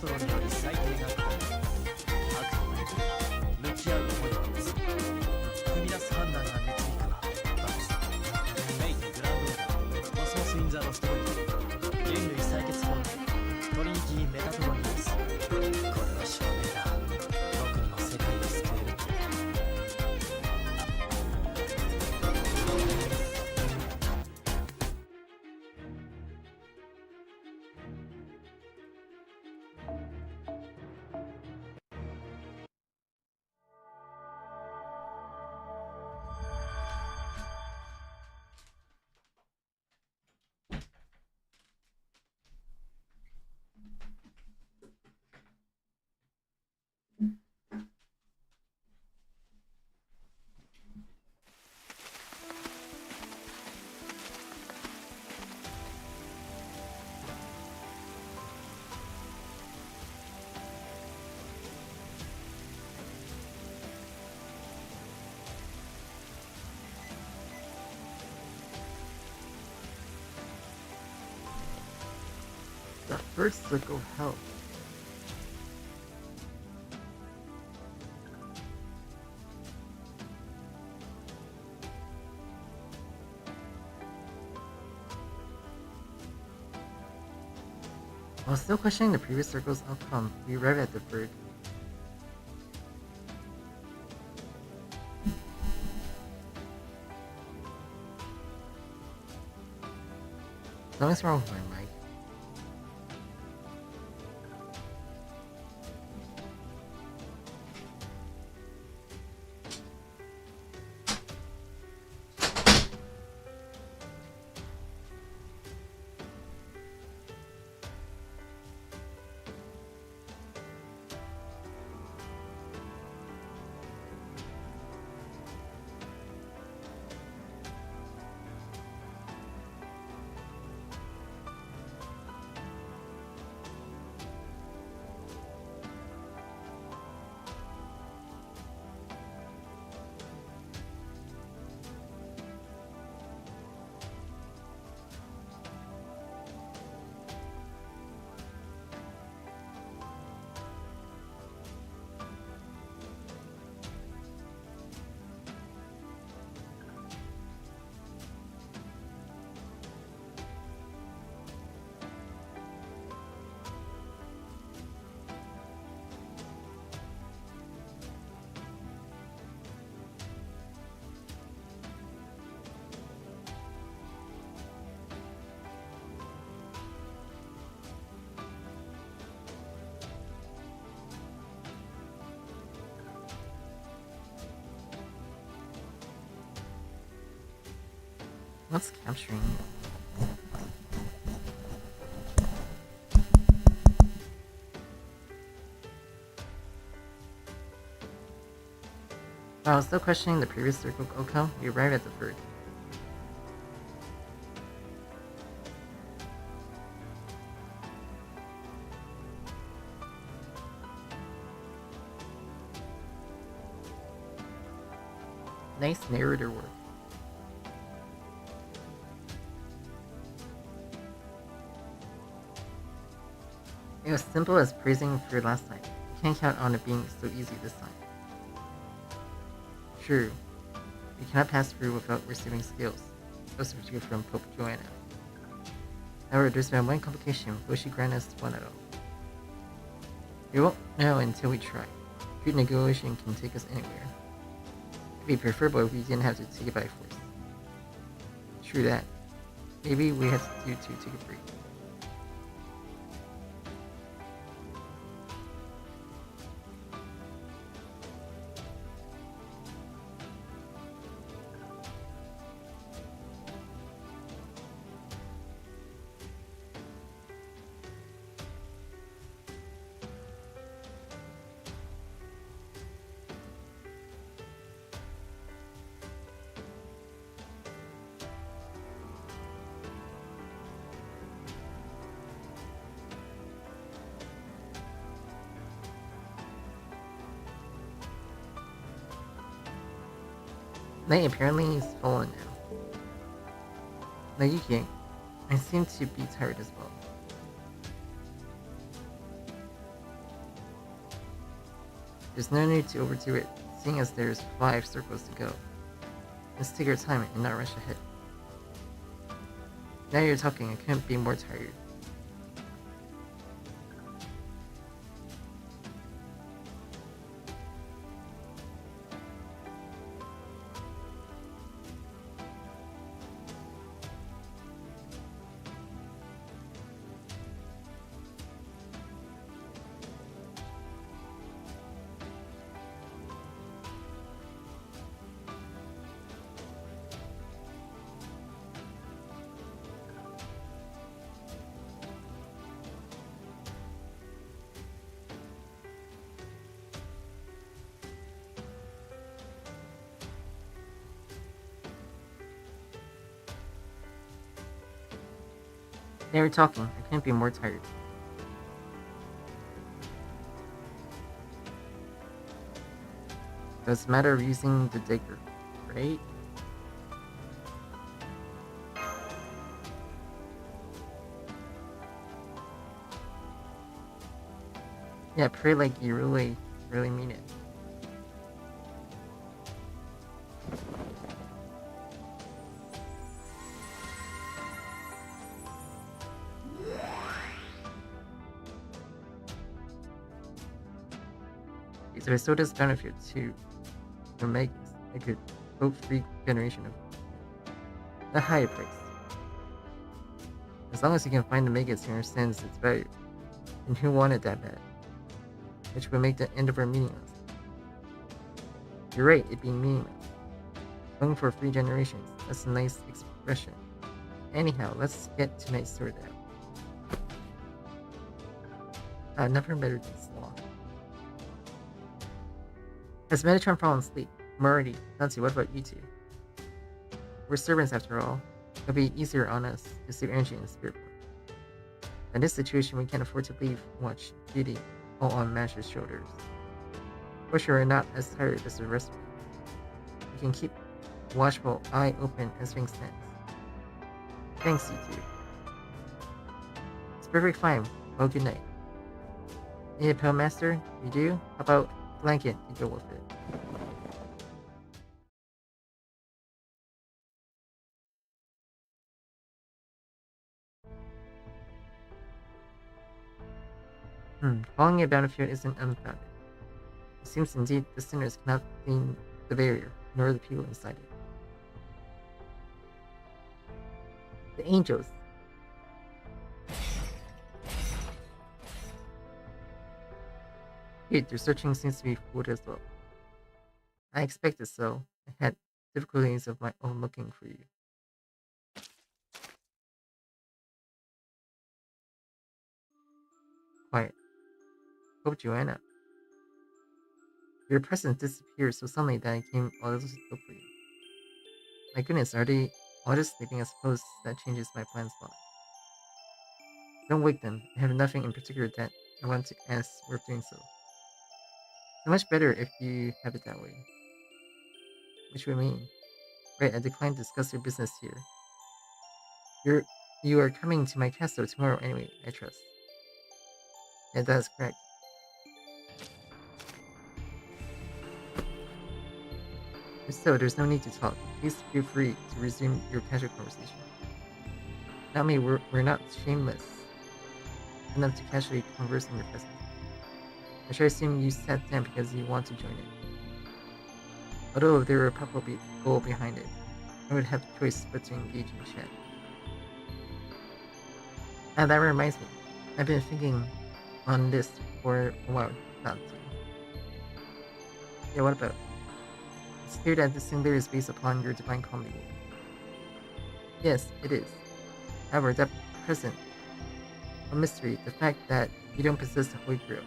トロにより裁定が下る。悪と向き合う思いは薄い。踏み出す判断が導くはバツ。フェイトグランドオーダーコスモス・イン・ザ・ロストロイド人類採血本トリニティ・メタトロニウス。これは証明だ。僕にも世界を救える。The first circle helped. While still questioning the previous circle's outcome, we arrive at the bird. Something's wrong with my mic. What's capturing you? While still questioning the previous circle outcome, we arrive at the bird. Nice narrator work. It was simple as praising for last time. You can't count on it being so easy this time. True, we cannot pass through without receiving skills, those which you from Pope Joanna. However, there's been one complication. Will she grant us one at all? We won't know until we try. Good negotiation can take us anywhere. It'd be preferable if we didn't have to take it by force. True that. Maybe we have to do to take a break. Night apparently is fallen now. No, you can't. I seem to be tired as well. There's no need to overdo it, seeing as there's 5 circles to go. Let's take our time and not rush ahead. Now you're talking, I couldn't be more tired. They were talking, I couldn't be more tired. So it's a matter of using the digger, right? Yeah, pray like you really mean it. So I sold this benefit to the Megas. I could hope free generation of a higher price. As long as you can find the Megas who understands its value, and who wanted that bad, which would make the end of our meaningless. You're right, it being meaningless. Going for free generations, that's a nice expression. Anyhow, let's get tonight's sorted out. I've never bettered this law. Has Metatron fallen asleep? Morty, Nancy, what about you two? We're servants after all. It'll be easier on us to save energy in the spirit world. In this situation, we can't afford to leave much duty all on Mash's shoulders. For sure, we're not as tired as the rest of you. We can keep a watchful eye open as things stand. Thanks, you two. It's perfectly fine. Well, good night. Need a pill, master? You do? How about blanket to go with it? Calling it a battlefield isn't unfounded. It seems indeed the sinners cannot clean the barrier, nor the people inside it. The angels. Wait, your searching seems to be fooled as well. I expected so. I had difficulties of my own looking for you. Quiet. Hope Joanna. Your presence disappeared so suddenly that I came all this to look for you. My goodness, are they all just sleeping? I suppose that changes my plans a lot. Don't wake them. I have nothing in particular that I want to ask worth doing so. So much better if you have it that way. Which would mean? Right, I decline to discuss your business here. You are coming to my castle tomorrow anyway, I trust. Yeah, that is correct. If so, there's no need to talk. Please feel free to resume your casual conversation. Not me, we're not shameless enough to casually converse in your presence. I should assume you sat down because you want to join it. Although there were a probable goal behind it, I would have the choice but to engage in chat. And that reminds me, I've been thinking on this for a while, not to. Yeah, what about? It's clear that this singular is based upon your divine comedy. Yes, it is. However, that present a mystery, the fact that you don't possess the Holy Grail.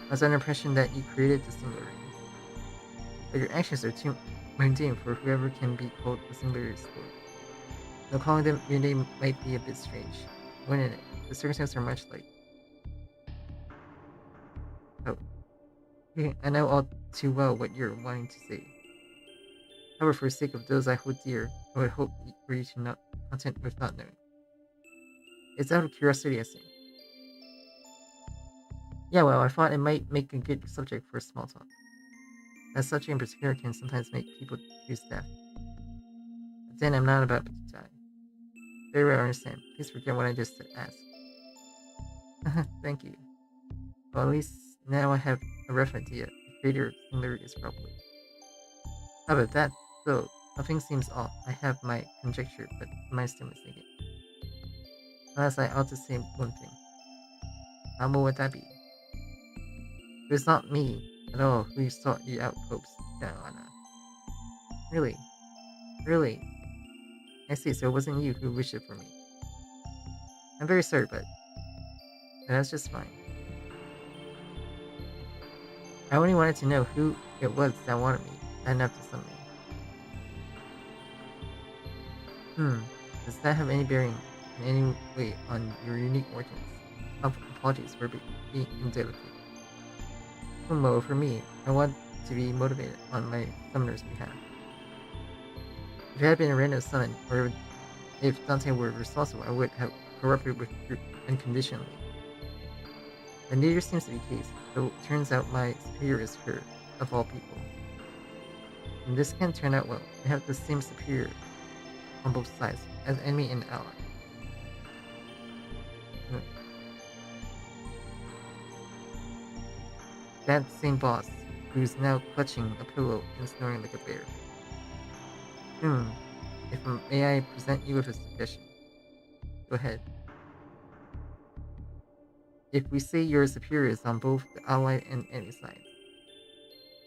I was under the impression that you created the singularity. But your actions are too mundane for whoever can be called the singularity Lord. Though calling them your name might be a bit strange, wouldn't it? The circumstances are much like. Oh. I know all too well what you're wanting to say. However, for the sake of those I hold dear, I would hope for you to not content with not knowing. It's out of curiosity, I think. Yeah, well, I thought it might make a good subject for small talk. That subject in particular can sometimes make people choose death. But then I'm not about to die. Very well, I understand. Please forget what I just asked. Thank you. Well, at least now I have a rough idea. The creator of Singularity is probably. How about that, though? Nothing seems off. I have my conjecture, but am I still mistaken? Unless I ought to say one thing. How would that be? It was not me at all who sought you out, Popes, Joanna. Really? Really? I see, so it wasn't you who wished it for me. I'm very sorry, but that's just fine. I only wanted to know who it was that wanted me, not enough to summon me. Does that have any bearing in any way on your unique origins? Apologies for being indelicate. Well, for me, I want to be motivated on my summoner's behalf. If it had been a random summon, or if Dante were responsible, I would have cooperated with the group unconditionally. But neither seems to be the case, though it turns out my superior is her, of all people. And this can't turn out well. I have the same superior on both sides, as enemy and ally. That same boss, who's now clutching a pillow and snoring like a bear. May I present you with a suggestion? Go ahead. If we say your superior is on both the allied and enemy sides,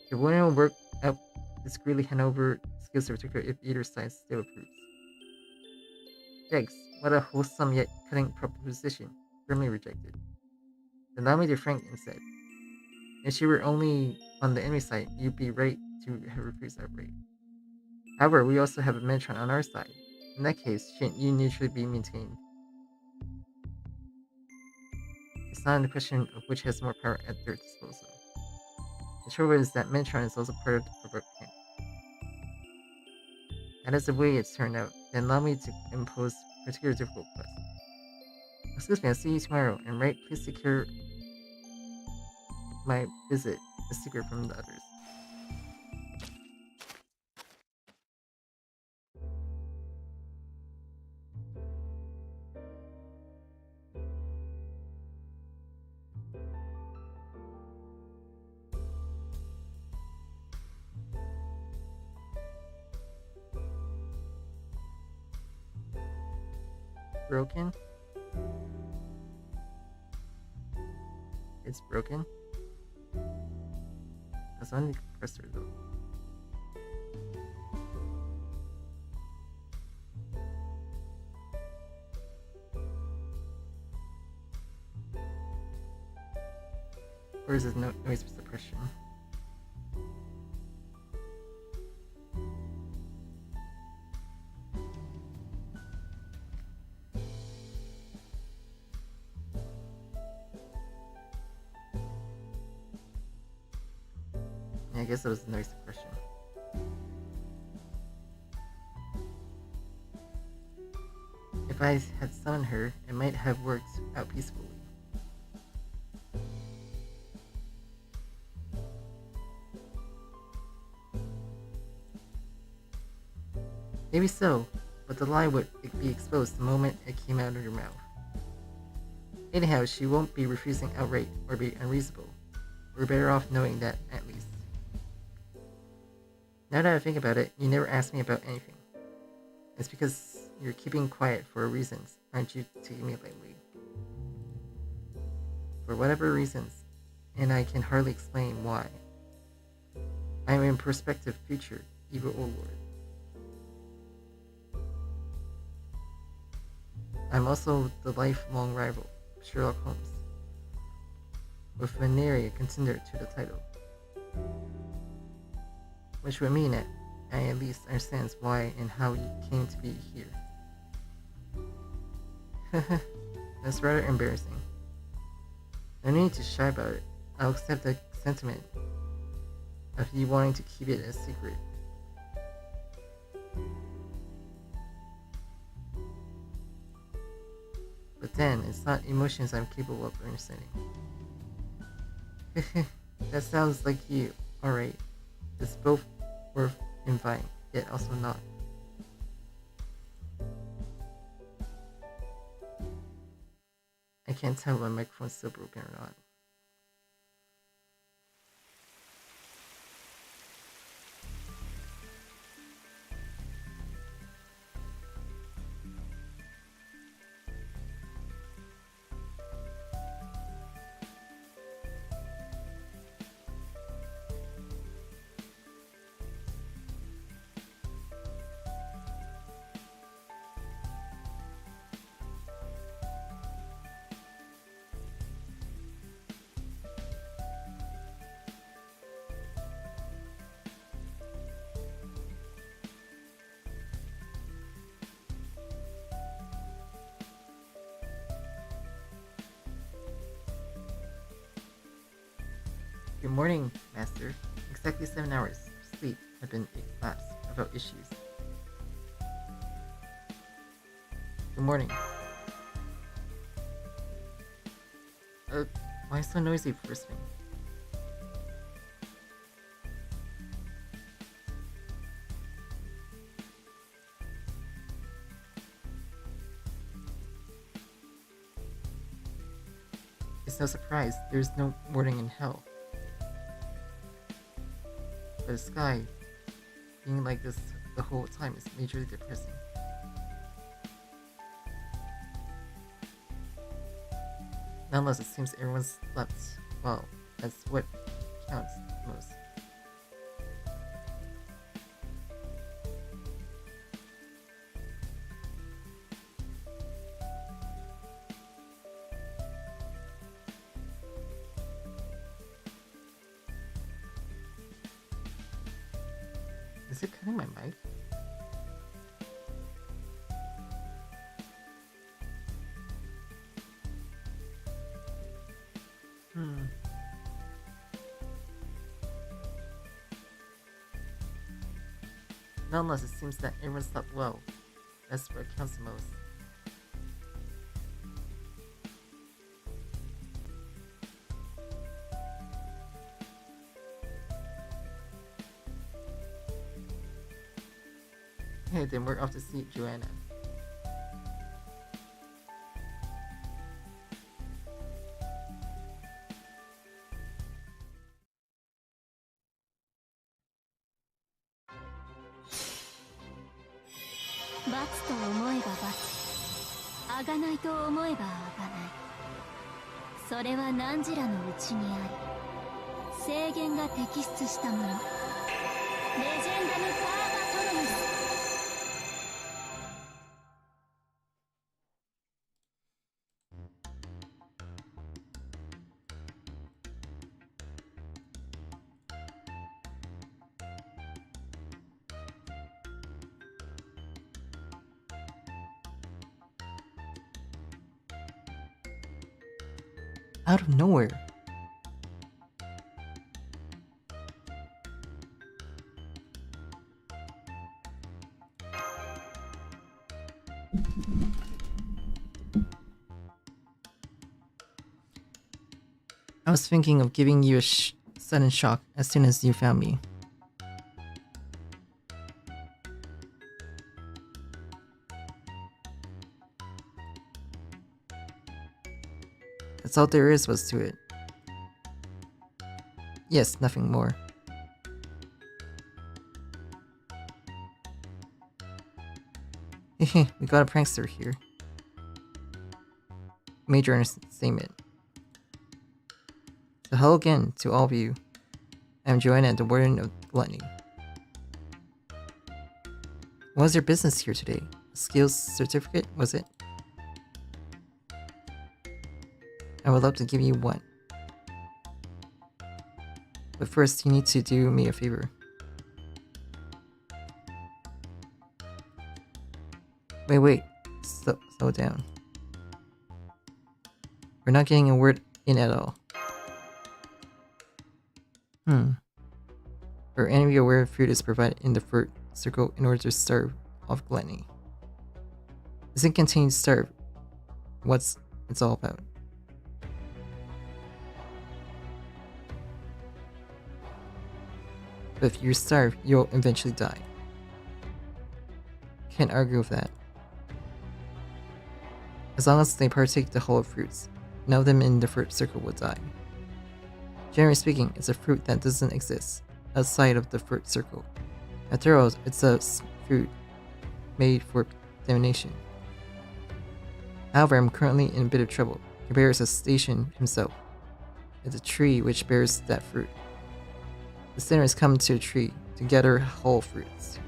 it wouldn't work out discreetly hand over skills certificate if either side still approves. Yikes, what a wholesome yet cutting proposition. Firmly rejected. Allow me to frank instead. If she were only on the enemy side, you'd be right to refuse outright. However, we also have a Metron on our side. In that case, shouldn't you neutrally be maintained? It's not a question of which has more power at their disposal. The trouble is that Metron is also part of the provoked camp. That is the way it's turned out. Then allow me to impose a particular difficult quest. Excuse me, I'll see you tomorrow, and right, please secure my visit a secret from the others. Broken? It's broken? That's only the compressor though. Or is it noise suppression? Yeah, I guess it was noise suppression. If I had summoned her, it might have worked out peacefully. Maybe so, but the lie would be exposed the moment it came out of your mouth. Anyhow, she won't be refusing outright or be unreasonable. We're better off knowing that, at least. Now that I think about it, you never asked me about anything. It's because you're keeping quiet for reasons, aren't you, taking me lightly? For whatever reasons, and I can hardly explain why. I am in prospective future evil overlord. I'm also the lifelong rival of Sherlock Holmes, with a nary a contender to the title. Which would mean that I at least understand why and how you came to be here. That's rather embarrassing. No need to shy about it. I'll accept the sentiment of you wanting to keep it a secret. But then, it's not emotions I'm capable of understanding. That sounds like you. Alright. It's both worth inviting, yet also not. I can't tell when my microphone's still broken or not. Good morning, Master. Exactly 7 hours of sleep have been elapsed without issues. Good morning. Why so noisy first thing? It's no surprise, there's no morning in hell. But the sky being like this the whole time is majorly depressing. Nonetheless, it seems everyone slept well. That's what counts most. Is it cutting my mic? Nonetheless, it seems that everyone slept well. That's what counts the most. Hey, then we're off to see Joanna. Out of nowhere. I was thinking of giving you a sudden shock as soon as you found me. That's all there was to it. Yes, nothing more. Hehe, we got a prankster here. Major understatement. So hello again to all of you. I'm Joanna, the Warden of Gluttony. What was your business here today? A skills certificate, was it? I would love to give you one. But first, you need to do me a favor. Wait. Slow down. We're not getting a word in at all. Are any of you aware food is provided in the fruit circle in order to starve off gluttony? Doesn't contain starve. What's it's all about? But if you starve, you'll eventually die. Can't argue with that. As long as they partake the whole fruits, none of them in the fruit circle will die. Generally speaking, it's a fruit that doesn't exist outside of the fruit circle. After all, it's a fruit made for domination. However, I'm currently in a bit of trouble. Kerberos has stationed himself at the tree which bears that fruit. The sinners come to the tree to gather whole fruits.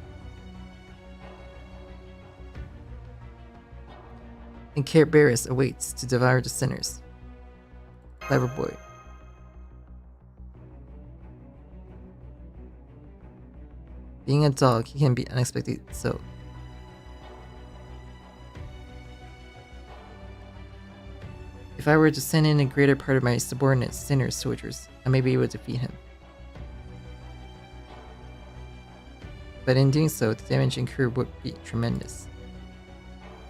And Kerberos awaits to devour the sinners. Clever boy. Being a dog, he can be unexpected, so. If I were to send in a greater part of my subordinate sinner soldiers, I may be able to defeat him. But in doing so, the damage incurred would be tremendous.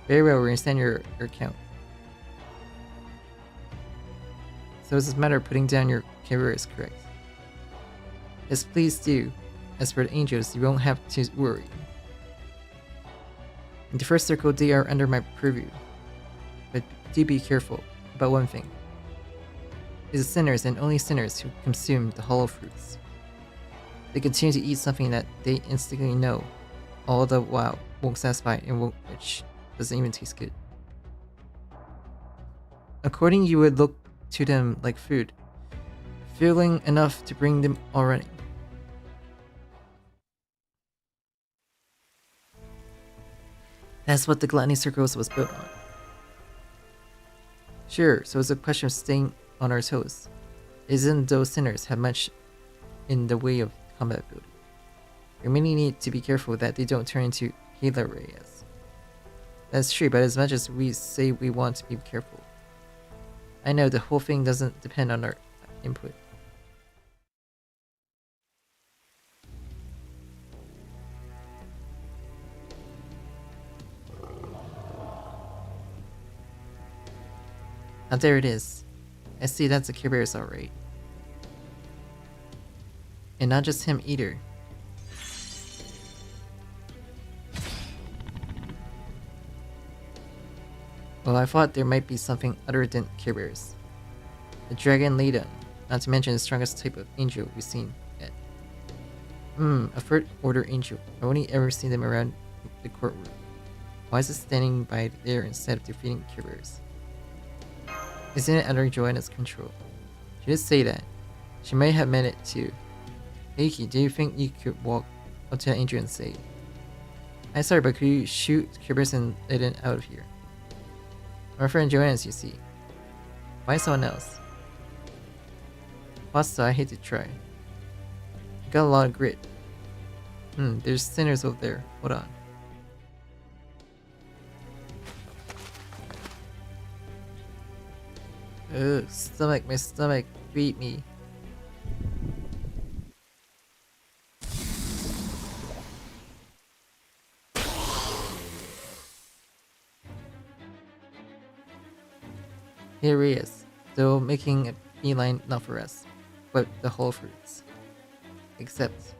Very well, we're gonna send your account. So it's a matter of putting down your Kerberos, correct? Yes, please do. As for the angels, you won't have to worry. In the first circle, they are under my purview. But do be careful about one thing. It is sinners and only sinners who consume the hollow fruits. They continue to eat something that they instinctively know all the while won't satisfy and which doesn't even taste good. According, you would look to them like food, filling enough to bring them all running. That's what the gluttony circles was built on. Sure, so it's a question of staying on our toes. Isn't those sinners have much in the way of combat ability? We mainly need to be careful that they don't turn into hilarious. That's true, but as much as we say we want to be careful, I know the whole thing doesn't depend on our input. Ah, there it is. I see, that's a Kerberos alright. And not just him either. Well, I thought there might be something other than Kerberos. The dragon ligon, not to mention the strongest type of angel we've seen yet. A third order angel. I've only ever seen them around the courtroom. Why is it standing by there instead of defeating Kerberos? Isn't it under Joanna's control? She did say that. She might have meant it too. Eiki, do you think you could walk up to the angel and say, I'm sorry, but could you shoot Kerberos and ligon out of here? My friend Joanna's, you see. Find someone else. Also, I hate to try. I got a lot of grit. There's sinners over there. Hold on. Ugh, stomach, my stomach beat me. Here he is, though making a beeline not for us, but the whole fruits. Except...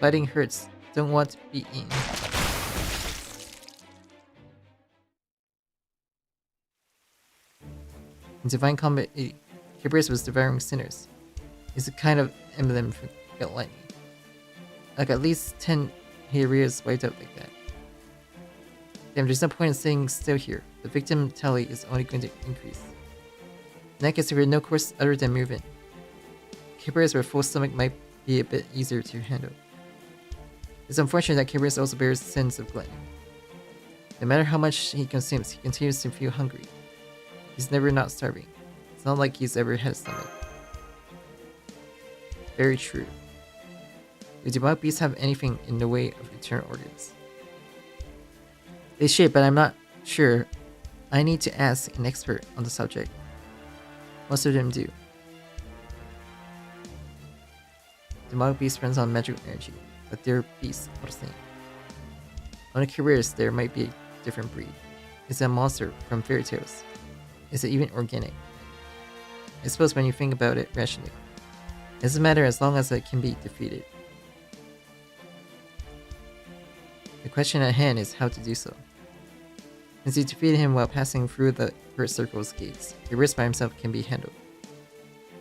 biting hurts, don't want to be eaten. In Divine Combat 80, Kerberos was devouring sinners. It's a kind of emblem for lightning. Like at least 10 Habriiels wiped out like that. Damn, there's no point in staying still here. The victim tally is only going to increase. In that case, there is no course other than move in. Kerberos with full stomach might be a bit easier to handle. It's unfortunate that Kerberos also bears sins of gluttony. No matter how much he consumes, he continues to feel hungry. He's never not starving. It's not like he's ever had a stomach. Very true. Do demonic beasts have anything in the way of internal organs? They should, but I'm not sure. I need to ask an expert on the subject. Most of them do. Demonic beast runs on magical energy, but they're beasts all the same. On a Kerberos, there might be a different breed? Is it a monster from fairy tales? Is it even organic? I suppose when you think about it rationally, it doesn't matter as long as it can be defeated. The question at hand is how to do so. Since you defeated him while passing through the Earth Circle's gates, a risk by himself can be handled.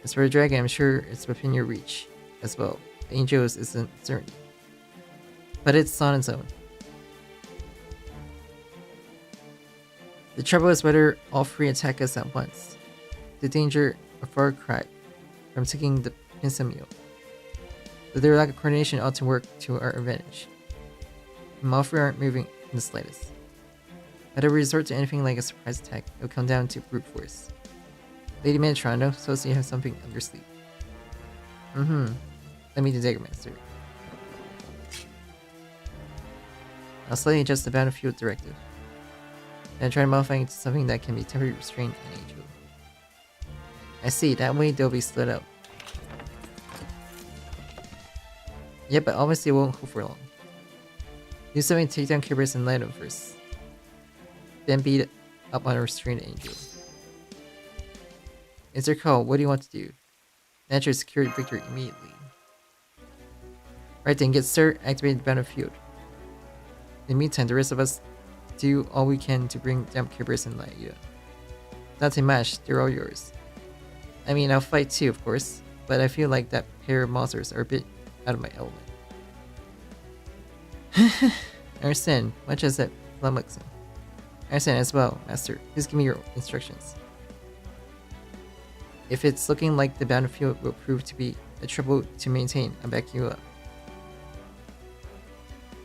As for the dragon, I'm sure it's within your reach as well. The angels isn't certain, but it's on its own. The trouble is whether all three attack us at once. The danger a far cry from taking the piecemeal. But their lack of coordination ought to work to our advantage. And all three aren't moving in the slightest. Had I resort to anything like a surprise attack, it would come down to brute force. Lady Metatronius, suppose you have something up your sleeve. Let me the Dagger Master. I'll slightly adjust the battlefield directive. Then try to modify it to something that can be temporarily restrained and angel. I see, that way they'll be split out. Yeah, but obviously it won't hold for long. Do something to take down Kerberos and light him first. Then beat up on a restrained angel. It's your call, what do you want to do? Naturally secure victory immediately. Right then, get started, activate the battlefield. In the meantime, the rest of us do all we can to bring down Kerberos and Laida. Not to match, they're all yours. I mean, I'll fight too, of course, but I feel like that pair of monsters are a bit out of my element. I understand, much as that flummoxing. I understand as well, Master. Please give me your instructions. If it's looking like the battlefield will prove to be a trouble to maintain, I'll back you up.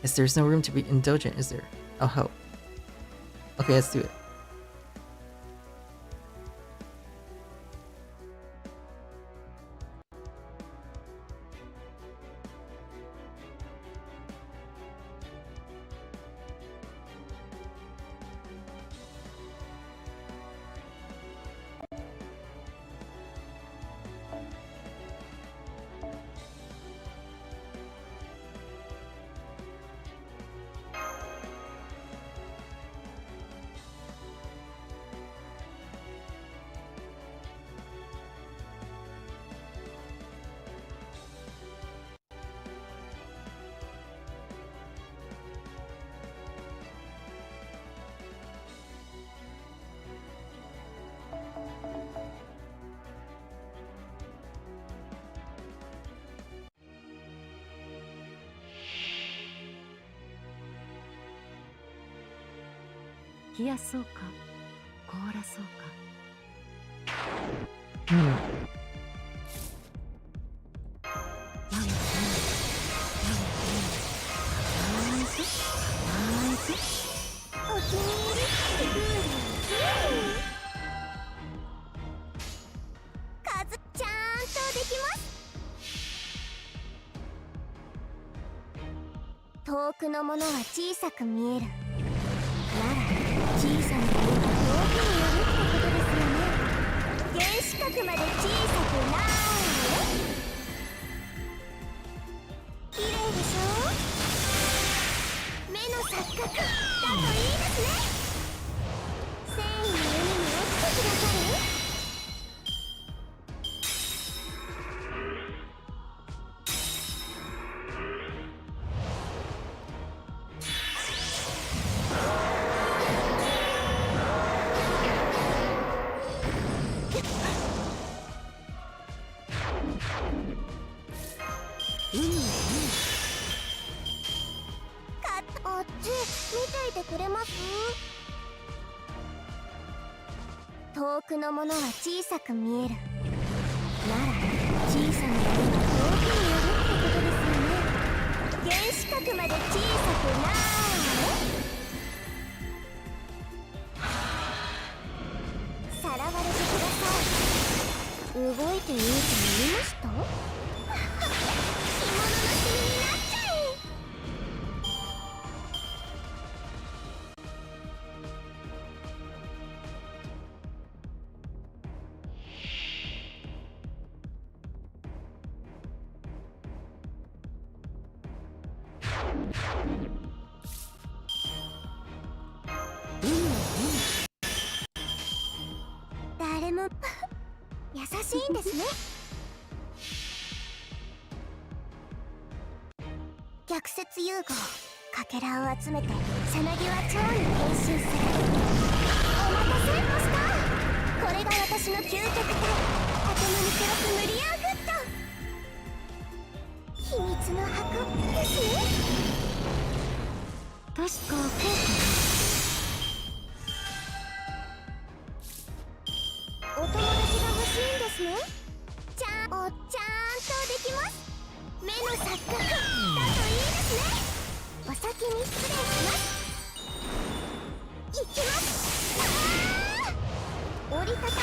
Yes, there's no room to be indulgent, is there? I'll help. Okay, let's do it. 優しいんですね。逆説融合かけらを集めてさなぎは蝶に変身する。お待たせマスター、これが私の究極体アトムニクロスムリアーグッド。秘密の箱ですね。確かこうかな。お友達が欲しいんですね。ちゃんとできます。目の錯覚だといいですね。お先に失礼します。行きます。折りたたんでし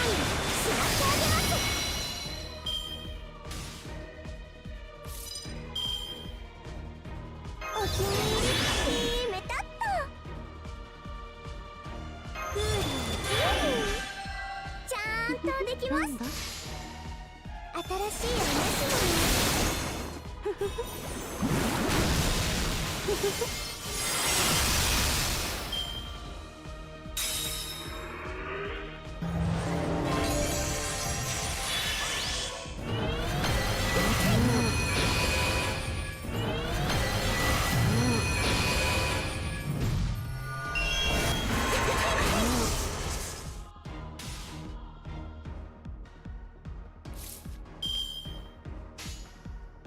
まってあげます。お気に入りメタッとグールちゃんとできます。新しい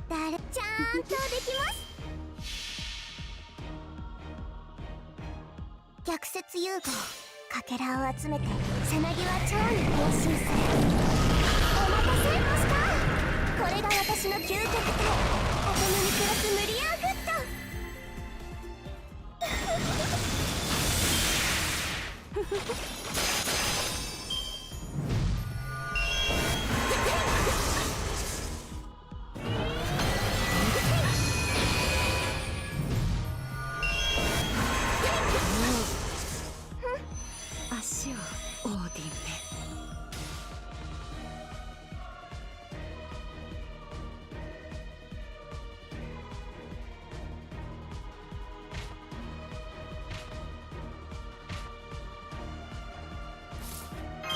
お話ちゃんとできます。逆説融合かけらを集めてさなぎは蝶に変身する。お待たせマスター、これが私の究極体アトムニクロスムリアーグッド。足をオーディンメ。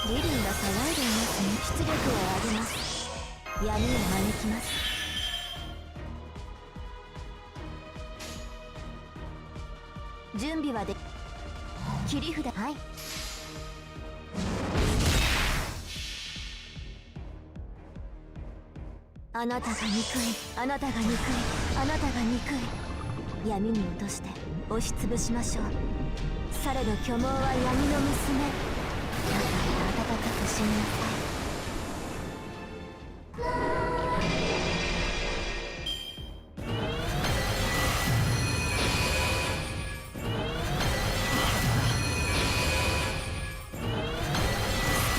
リリンが騒いでいますね。出力を上げます。闇を招きます。準備はで切り札。はい。あなたが憎い、あなたが憎い、あなたが憎い。闇に落として押しつぶしましょう。されど巨毛は闇の娘。だから暖かく死になさい。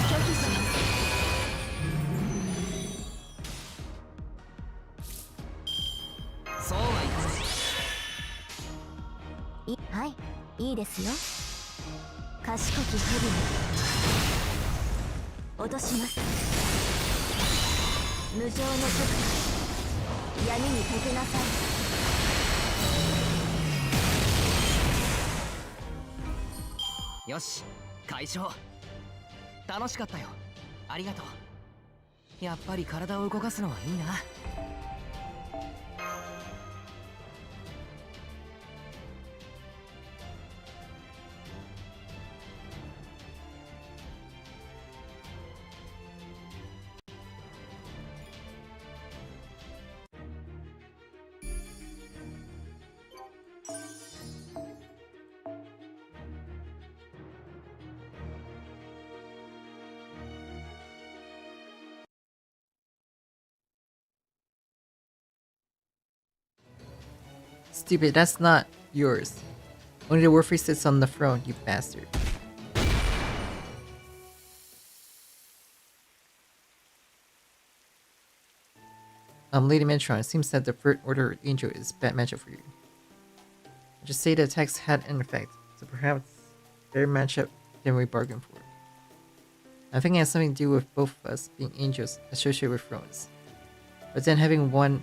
拒否します。そうはいかない。はい、いいですよ。賢き蛇に落とします。無情の速度、闇に溶けなさい。よし、解消。楽しかったよ。ありがとう。やっぱり体を動かすのはいいな。Stupid, that's not yours. Only the warfare sits on the throne, you bastard. Lady Metron, it seems that the Third Order Angel is bad matchup for you. Just say the attacks had an effect, so perhaps better matchup than we bargained for. I think it has something to do with both of us being angels associated with thrones. But then having one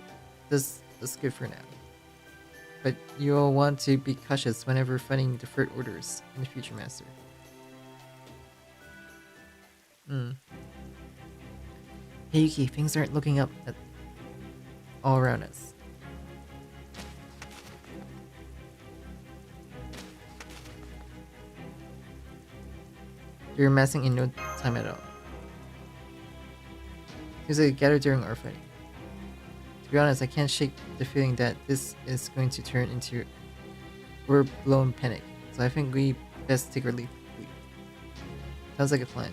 is good for now. But you'll want to be cautious whenever fighting the Third Orders in the future, Master. Hey Yuki, things aren't looking up at all around us. They're amassing in no time at all. Seems like a gathered during our fighting. To be honest, I can't shake the feeling that this is going to turn into we're blown panic, so I think we best take our leave. Sounds like a plan.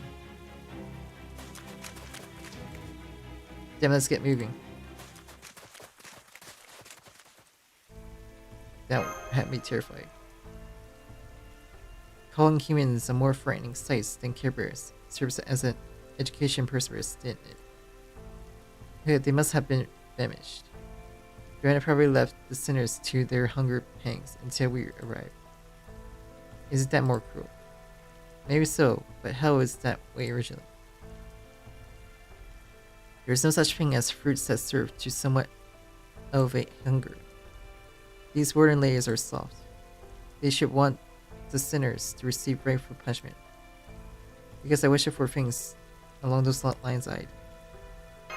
Damn, let's get moving. That had me terrified. Calling humans a more frightening sight than Care Bears serves as an education purpose, didn't it? Yeah, they must have been famished. Joanna probably left the sinners to their hunger pangs until we arrived. Isn't that more cruel? Maybe so, but hell is that way originally. There is no such thing as fruits that serve to somewhat elevate hunger. These warden layers are soft. They should want the sinners to receive rightful punishment. Because I wish for things along those lines I'd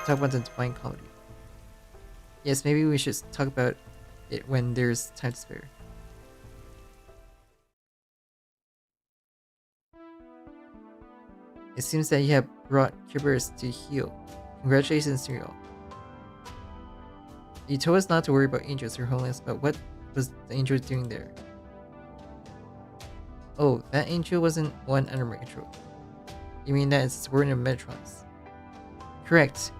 talk about the divine comedy. Yes, maybe we should talk about it when there's time to spare. It seems that you have brought Kerberos to heal. Congratulations to you all. You told us not to worry about angels, Your Holiness, but what was the angel doing there? Oh, that angel wasn't one under my control. You mean that it's the warden of Metatronius? Correct.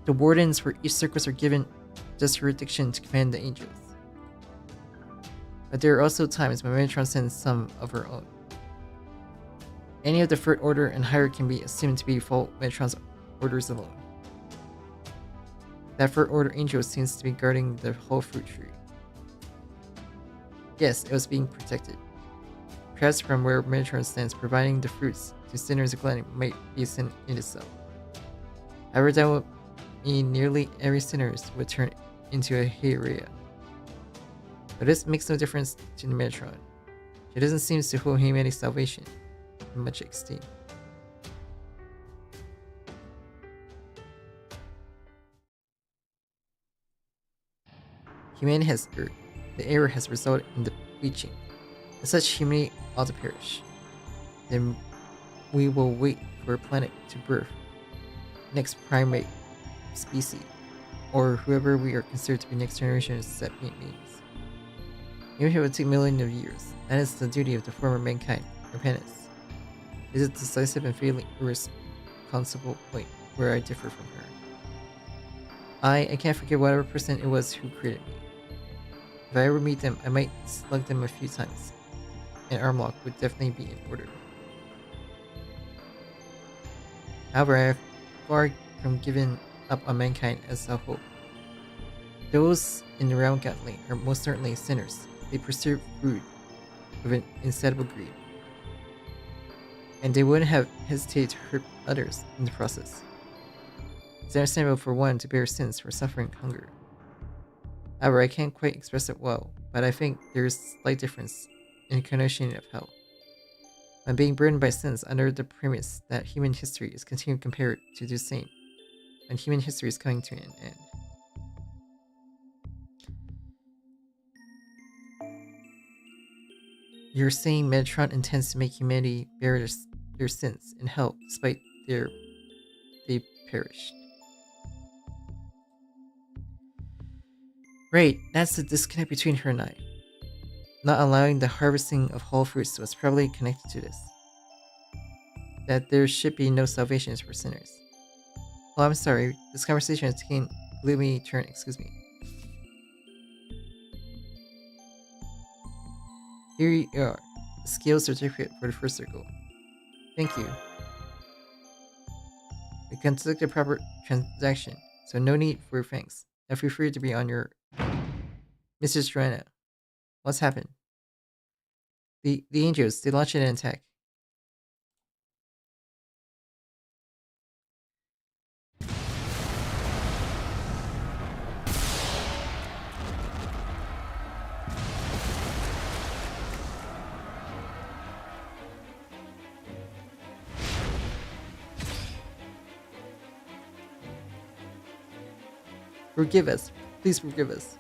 The wardens for each circus are given just jurisdiction to command the angels. But there are also times when Metatron sends some of her own. Any of the third order and higher can be assumed to be full Metatron's orders alone. That third order angel seems to be guarding the whole fruit tree. Yes, it was being protected. Perhaps from where Metatron stands, providing the fruits to sinners of Glen might be a sin in itself. However, that would mean nearly every sinner would turn into a habriiel. But this makes no difference to the Metatron. She doesn't seem to hold humanity's salvation in much esteem. Humanity has erred. The error has resulted in the bleaching. As such, humanity ought to perish. Then we will wait for a planet to birth next primate species, or whoever we are considered to be next generation of sentient beings. Even if it would take millions of years, that is the duty of the former mankind, repentance. It is a decisive and fatally irresponsible point where I differ from her. I can't forget whatever person it was who created me. If I ever meet them, I might slug them a few times. An arm lock would definitely be in order. However, I have far from giving up on mankind as a whole. Those in the round gauntlet are most certainly sinners. They pursue food with an insatiable greed. And they wouldn't have hesitated to hurt others in the process. It's understandable for one to bear sins for suffering hunger. However, I can't quite express it well, but I think there's a slight difference in the connotation of hell. I'm being burdened by sins under the premise that human history is continuing compared to the same, and human history is coming to an end. You're saying Metatron intends to make humanity bear their sins in hell despite they perished. Right, that's the disconnect between her and I. Not allowing the harvesting of whole fruits was probably connected to this. That there should be no salvations for sinners. Oh, I'm sorry, this conversation is taking a gloomy turn, excuse me. Here you are, the skills certificate for the first circle. Thank you. We conducted a proper transaction, so no need for thanks. Now feel free to be on your... Mrs. Joanna, what's happened? The angels, they launched an attack. Forgive us. Please forgive us.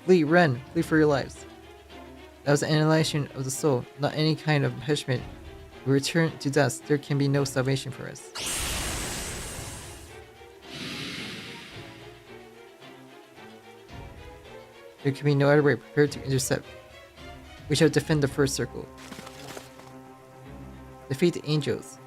Flee, run, flee for your lives. That was an annihilation of the soul, not any kind of punishment. We return to dust. There can be no salvation for us. There can be no other way. Prepare to intercept. We shall defend the first circle. Defeat the angels.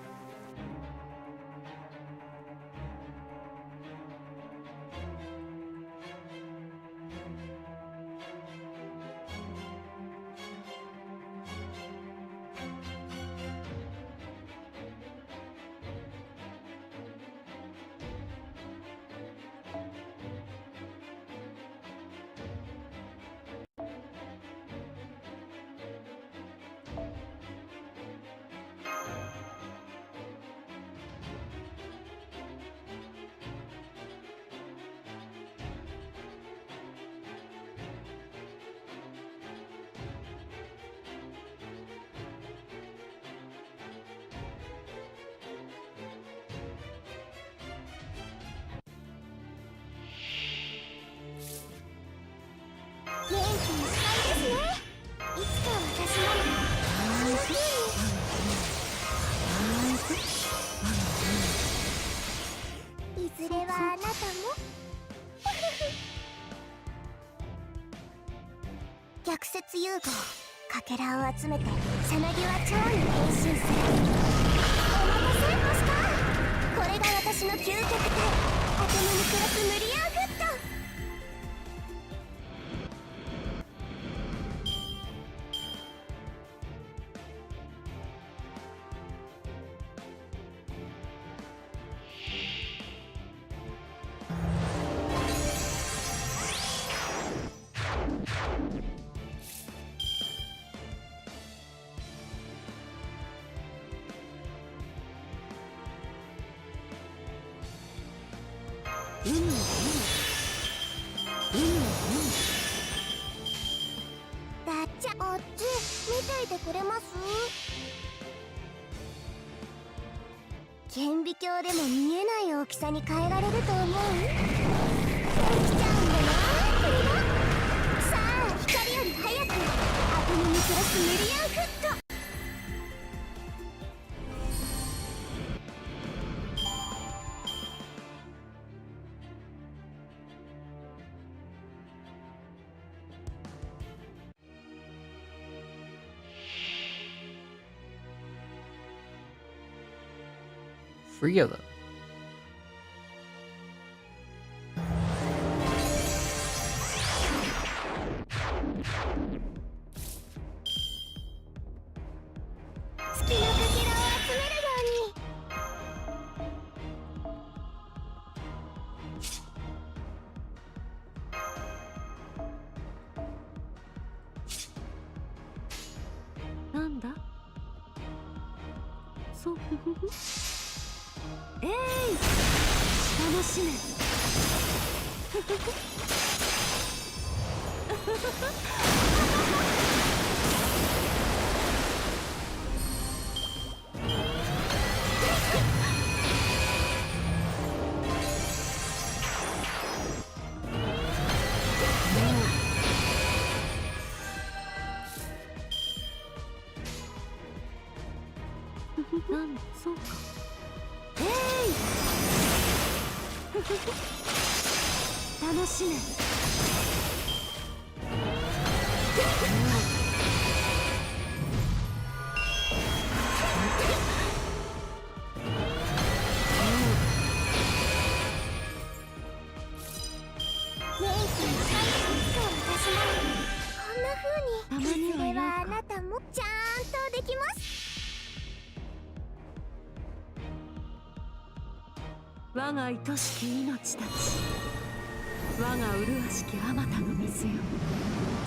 融合かけらを集めてさなぎは蝶に変身する。お待たせマスター、これが私の究極体アトムに暮らす無理やフット。だっちゃあっち見ていてくれます？顕微鏡でも見えない大きさに変えられると思う？できちゃうんだなこれが。さあ光より早くアトムに暮らすミリアンフット。Free of them.そうか。楽しめ。こんな風にいずれはあなたもちゃんとできます。我が愛しき命たち、我が麗しきあまたの水よ。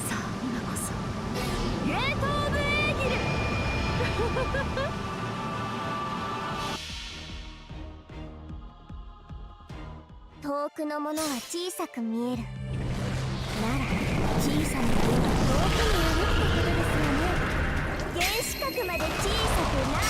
さあ今こそゲートオブエーギル遠くのものは小さく見える。なら小さなものは遠くにあるってことですよね。原子核まで小さくない。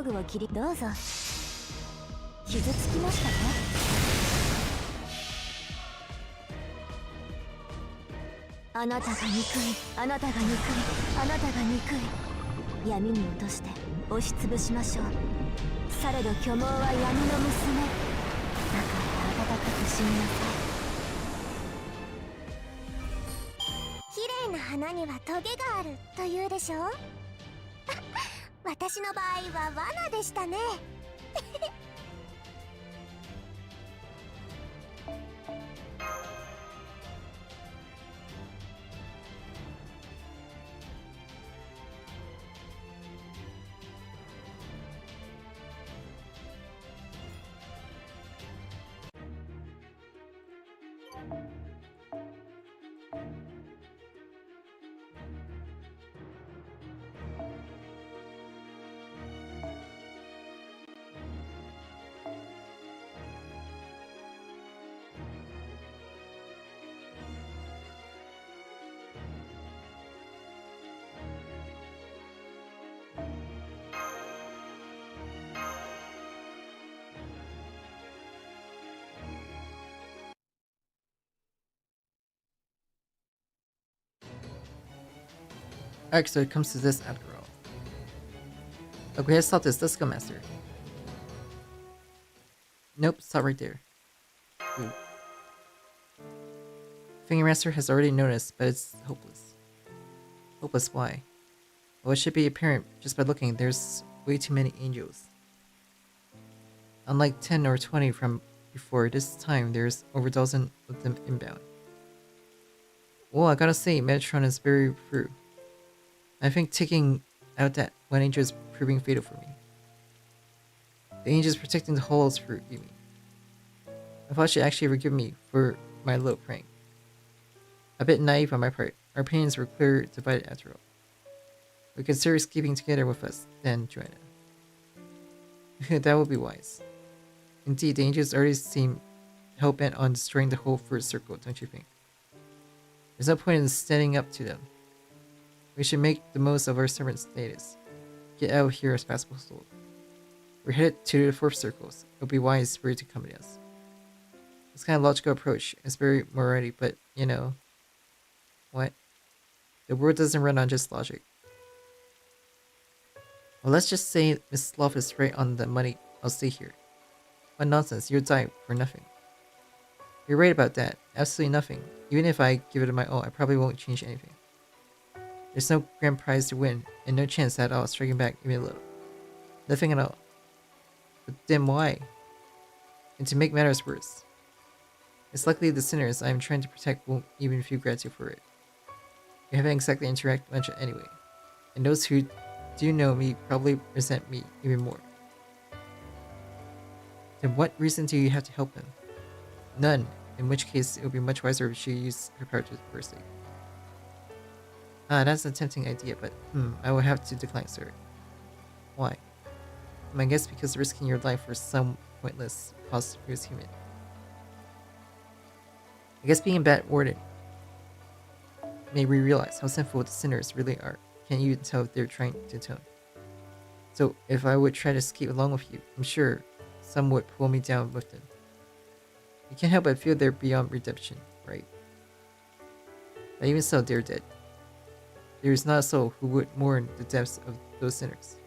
道具を切りどうぞ。傷つきましたか？あなたが憎い、あなたが憎い、あなたが憎い。闇に落として押しつぶしましょう。されど巨毛は闇の娘。だから温かく死になさい。綺麗な花にはトゲがあるというでしょう。私の場合は罠でしたね。Alright, so it comes to this after all. Okay, let's stop this. Let's go, Master. Nope, stop right there. Ooh. Finger Master has already noticed, but it's hopeless. Hopeless, why? Well, it should be apparent just by looking. There's way too many angels. Unlike 10 or 20 from before, this time there's over a dozen of them inbound. Well, I gotta say, Metatron is very true. I think taking out that one angel is proving fatal for me. The angel is protecting the halls for you. I thought she'd actually forgive me for my little prank. A bit naive on my part. Our opinions were clearly divided after all. We consider keeping together with us, then join it. That would be wise. Indeed, the angels already seem hell-bent on destroying the whole first circle, don't you think? There's no point in standing up to them. We should make the most of our servant status. Get out of here as fast as possible. We're headed to the fourth circles. It'll be wise for you to accompany us. This kind of logical approach is very morality, but you know... What? The world doesn't run on just logic. Well, let's just say Miss Love is right on the money. I'll stay here. What nonsense, you'll die for nothing. You're right about that. Absolutely nothing. Even if I give it my all, I probably won't change anything. There's no grand prize to win, and no chance at all striking back even a little. Nothing at all. But then why? And to make matters worse, it's likely the sinners I am trying to protect won't even feel gratitude for it. We haven't exactly interacted much anyway, and those who do know me probably resent me even more. Then what reason do you have to help him? None, in which case it would be much wiser if she used her power to her sake. Ah, that's a tempting idea, but I will have to decline, sir. Why? I guess because risking your life for some pointless cause proves human. I guess being a bad warden made me realize how sinful the sinners really are. Can't you tell if they're trying to atone? So if I would try to escape along with you, I'm sure some would pull me down with them. You can't help but feel they're beyond redemption, right? But even so, they're dead. There is not a soul who would mourn the deaths of those sinners.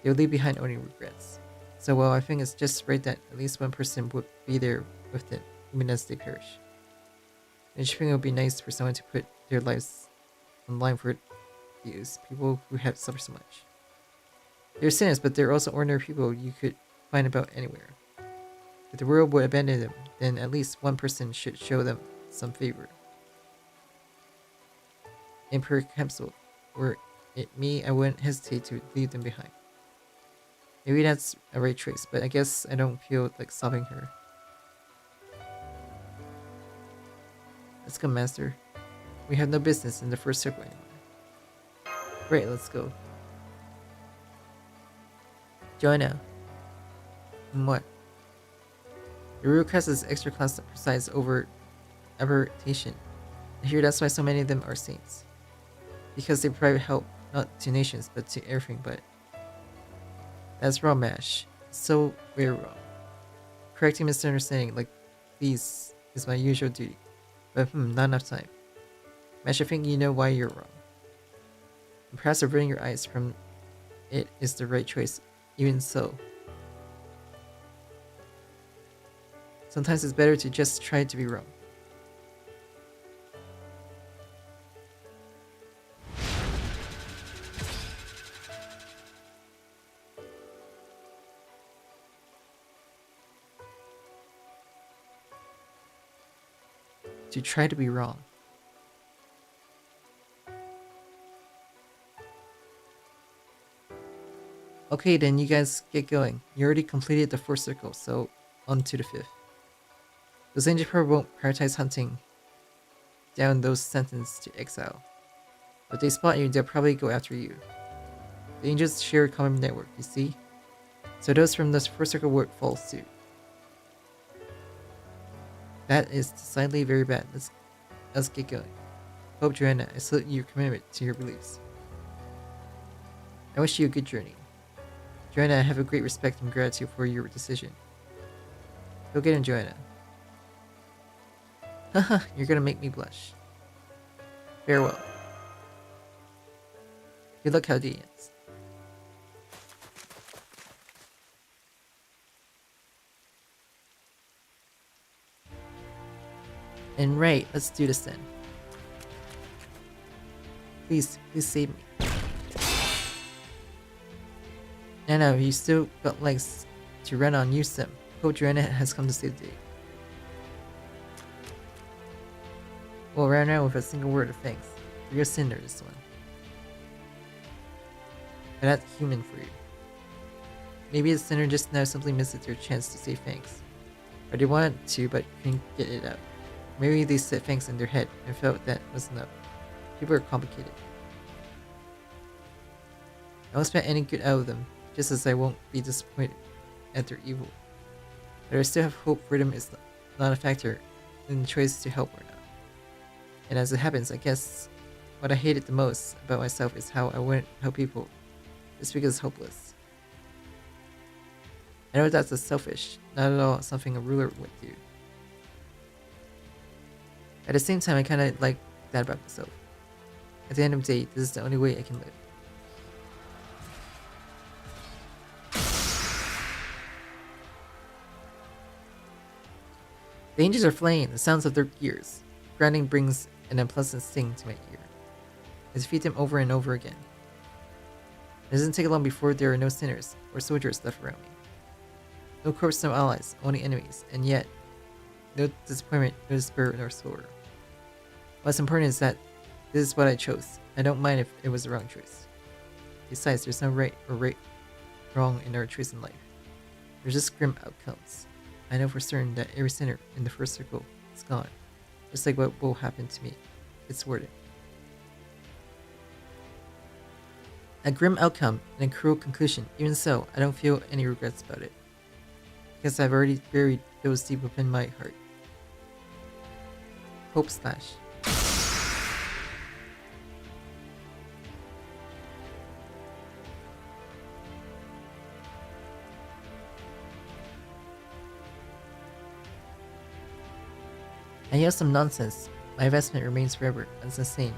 They will leave behind only regrets. So well, I think it's just right that at least one person would be there with them, even as they perish. And I think it would be nice for someone to put their lives on line for these people who have suffered so much. They're sinners, but they're also ordinary people you could find about anywhere. If the world would abandon them, then at least one person should show them some favor. Emperor Council, were it me, I wouldn't hesitate to leave them behind. Maybe that's a right choice, but I guess I don't feel like stopping her. Let's go, Master. We have no business in the first circle anymore. Great, let's go. Joanna. What? The Royal Crest is extra class that presides over aberration. I hear that's why so many of them are saints. Because they provide help, not to nations, but to everything but. That's raw mash. So very wrong. Correcting misunderstanding like these is my usual duty. But not enough time. Mash, I think you know why you're wrong. And perhaps averting your eyes from it is the right choice, even so. Sometimes it's better to just try to be wrong. To try to be wrong. Okay, then you guys get going. You already completed the 4th circle, so on to the 5th. Those angels probably won't prioritize hunting down those sentenced to exile. But if they spot you, they'll probably go after you. The angels share a common network, you see? So those from this 4th circle would follow suit. That is decidedly very bad. Let's get going. Hope, Joanna, I salute your commitment to your beliefs. I wish you a good journey. Joanna, I have a great respect and gratitude for your decision. Go get him, Joanna. Haha, you're gonna make me blush. Farewell. Good luck, Chaldeans. And right, let's do this then. Please save me. No, you still got legs to run on, use them. Hope Joanna has come to save the day. Well, right now with a single word of thanks. You're a sinner, this one. But that's human for you. Maybe the sinner just now simply missed their chance to say thanks. Or they wanted to, but couldn't get it out. Maybe they said thanks in their head and felt that was enough. People are complicated. I won't expect any good out of them, just as I won't be disappointed at their evil. But I still have hope freedom is not a factor in the choice to help or not. And as it happens, I guess what I hated the most about myself is how I wouldn't help people just because it's hopeless. I know that's a selfish, not at all something a ruler would do. At the same time, I kinda like that about myself. At the end of the day, this is the only way I can live. The angels are flaying, the sounds of their gears. Grinding brings an unpleasant sting to my ear. I defeat them over and over again. It doesn't take long before there are no sinners or soldiers left around me. No corpse, no allies, only enemies, and yet no disappointment, no despair, nor sorrow. What's important is that this is what I chose. I don't mind if it was the wrong choice. Besides, there's no right or wrong in our choice in life. There's just grim outcomes. I know for certain that every sinner in the 1st circle is gone. Just like what will happen to me. It's worth it. A grim outcome and a cruel conclusion. Even so, I don't feel any regrets about it. Because I've already buried those deep within my heart. Hope slash. I yell some nonsense. My investment remains forever as the same.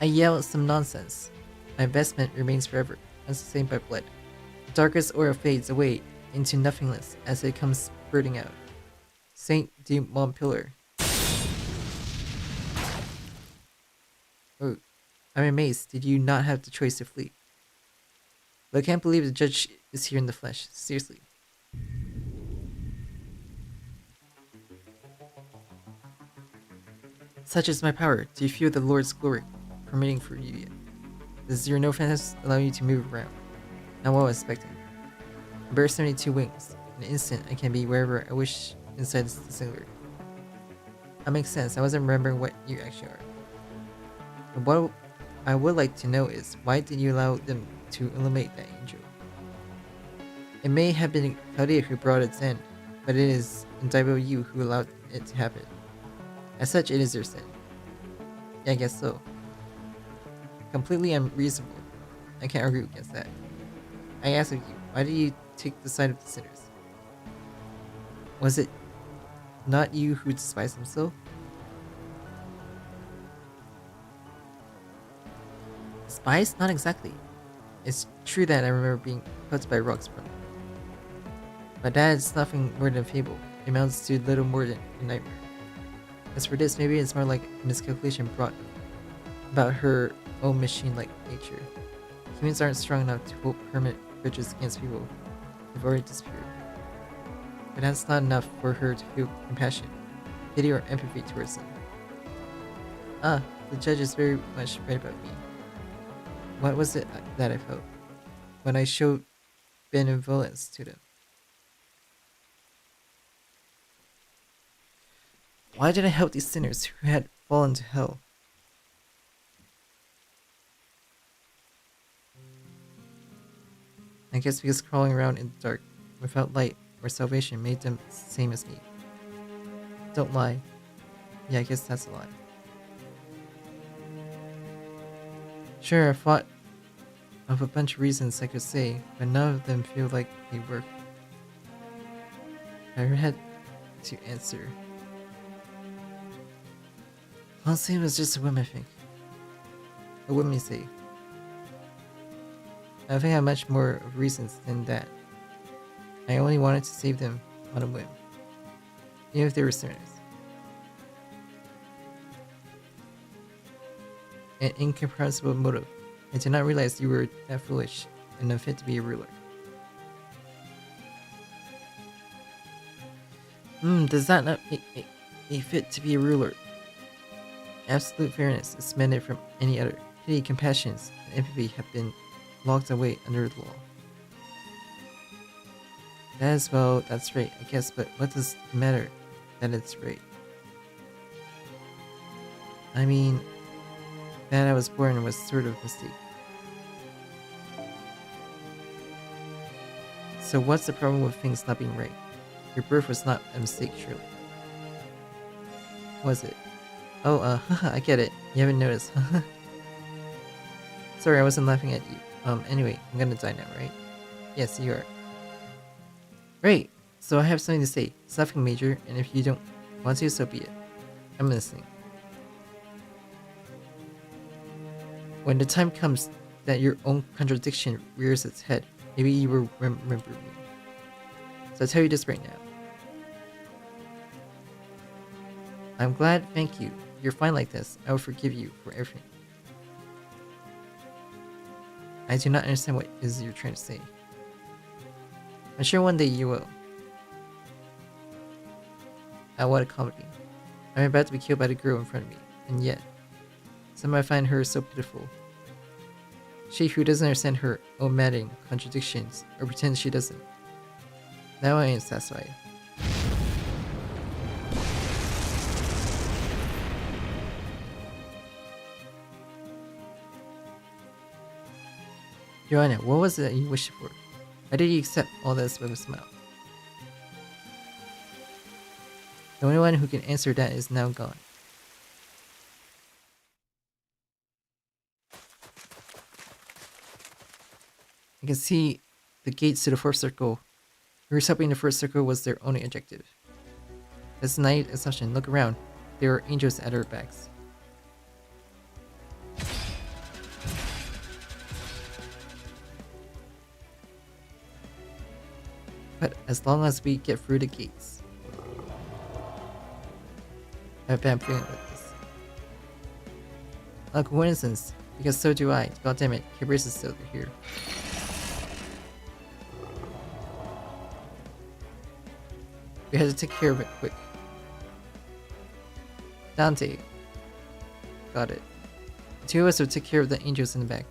I yell some nonsense. My investment remains forever, unsustained by blood. The darkest aura fades away into nothingness as it comes spurting out. Saint du Montpellier. Oh, I'm amazed. Did you not have the choice to flee? But I can't believe the judge is here in the flesh. Seriously. Such is my power. Do you feel the Lord's glory permitting for you yet? Does your no fantasy allow you to move around? Not what I was expecting. I bear 72 wings. In an instant, I can be wherever I wish inside this singular. That makes sense. I wasn't remembering what you actually are. But what I would like to know is, why did you allow them to eliminate that angel? It may have been Chaldea who brought its end, but it is and Daibo you who allowed it to happen. As such, it is your sin. Yeah, I guess so. Completely unreasonable. I can't argue against that. I ask of you, why did you take the side of the sinners? Was it not you who despised them so? Despised? Not exactly. It's true that I remember being put by rocks from them. But that is nothing more than a fable. It amounts to little more than a nightmare. As for this, maybe it's more like a miscalculation brought about her own machine-like nature. Humans aren't strong enough to hold permanent grudges against people who've already disappeared. But that's not enough for her to feel compassion, pity, or empathy towards them. Ah, the judge is very much right about me. What was it that I felt when I showed benevolence to them? Why did I help these sinners who had fallen to hell? I guess because crawling around in the dark without light or salvation made them the same as me. Don't lie. Yeah, I guess that's a lie. Sure, I thought of a bunch of reasons I could say, but none of them feel like they work. I had to answer. Honestly, it was just a whim, I think. A whim, you say. I think I have much more reasons than that. I only wanted to save them on a whim, even if they were sinners. An incomprehensible motive. I did not realize you were that foolish and unfit to be a ruler. Does that not make me fit to be a ruler? Absolute fairness is suspended from any other. Pity, compassion, and empathy have been locked away under the law. That is, well, that's right, I guess, but what does it matter that it's right? I mean, that I was born was sort of a mistake. So what's the problem with things not being right? Your birth was not a mistake, surely. Was it? Oh, I get it. You haven't noticed. Sorry, I wasn't laughing at you. Anyway, I'm gonna die now, right? Yes, you are. Great! So I have something to say. It's nothing major, and if you don't want to, so be it. I'm listening. When the time comes that your own contradiction rears its head, maybe you will remember me. So I'll tell you this right now. I'm glad, thank you. You're fine like this. I will forgive you for everything. I do not understand what it is you're trying to say. I'm sure one day you will. Ah, what a comedy. I'm about to be killed by the girl in front of me, and yet, somehow I find her so pitiful. She who doesn't understand her own maddening contradictions, or pretends she doesn't. Now I am satisfied. Joanna, what was it that you wished for? Why did you accept all this with a smile? The only one who can answer that is now gone. I can see the gates to the fourth circle. Whoever's helping the first circle was their only objective. That's a naive assumption. Look around. There are angels at our backs. But as long as we get through the gates. I have a bad feeling about this. A coincidence, because so do I. God damn it, Kibris is still here. We had to take care of it quick. Dante. Got it. The two of us will take care of the angels in the back.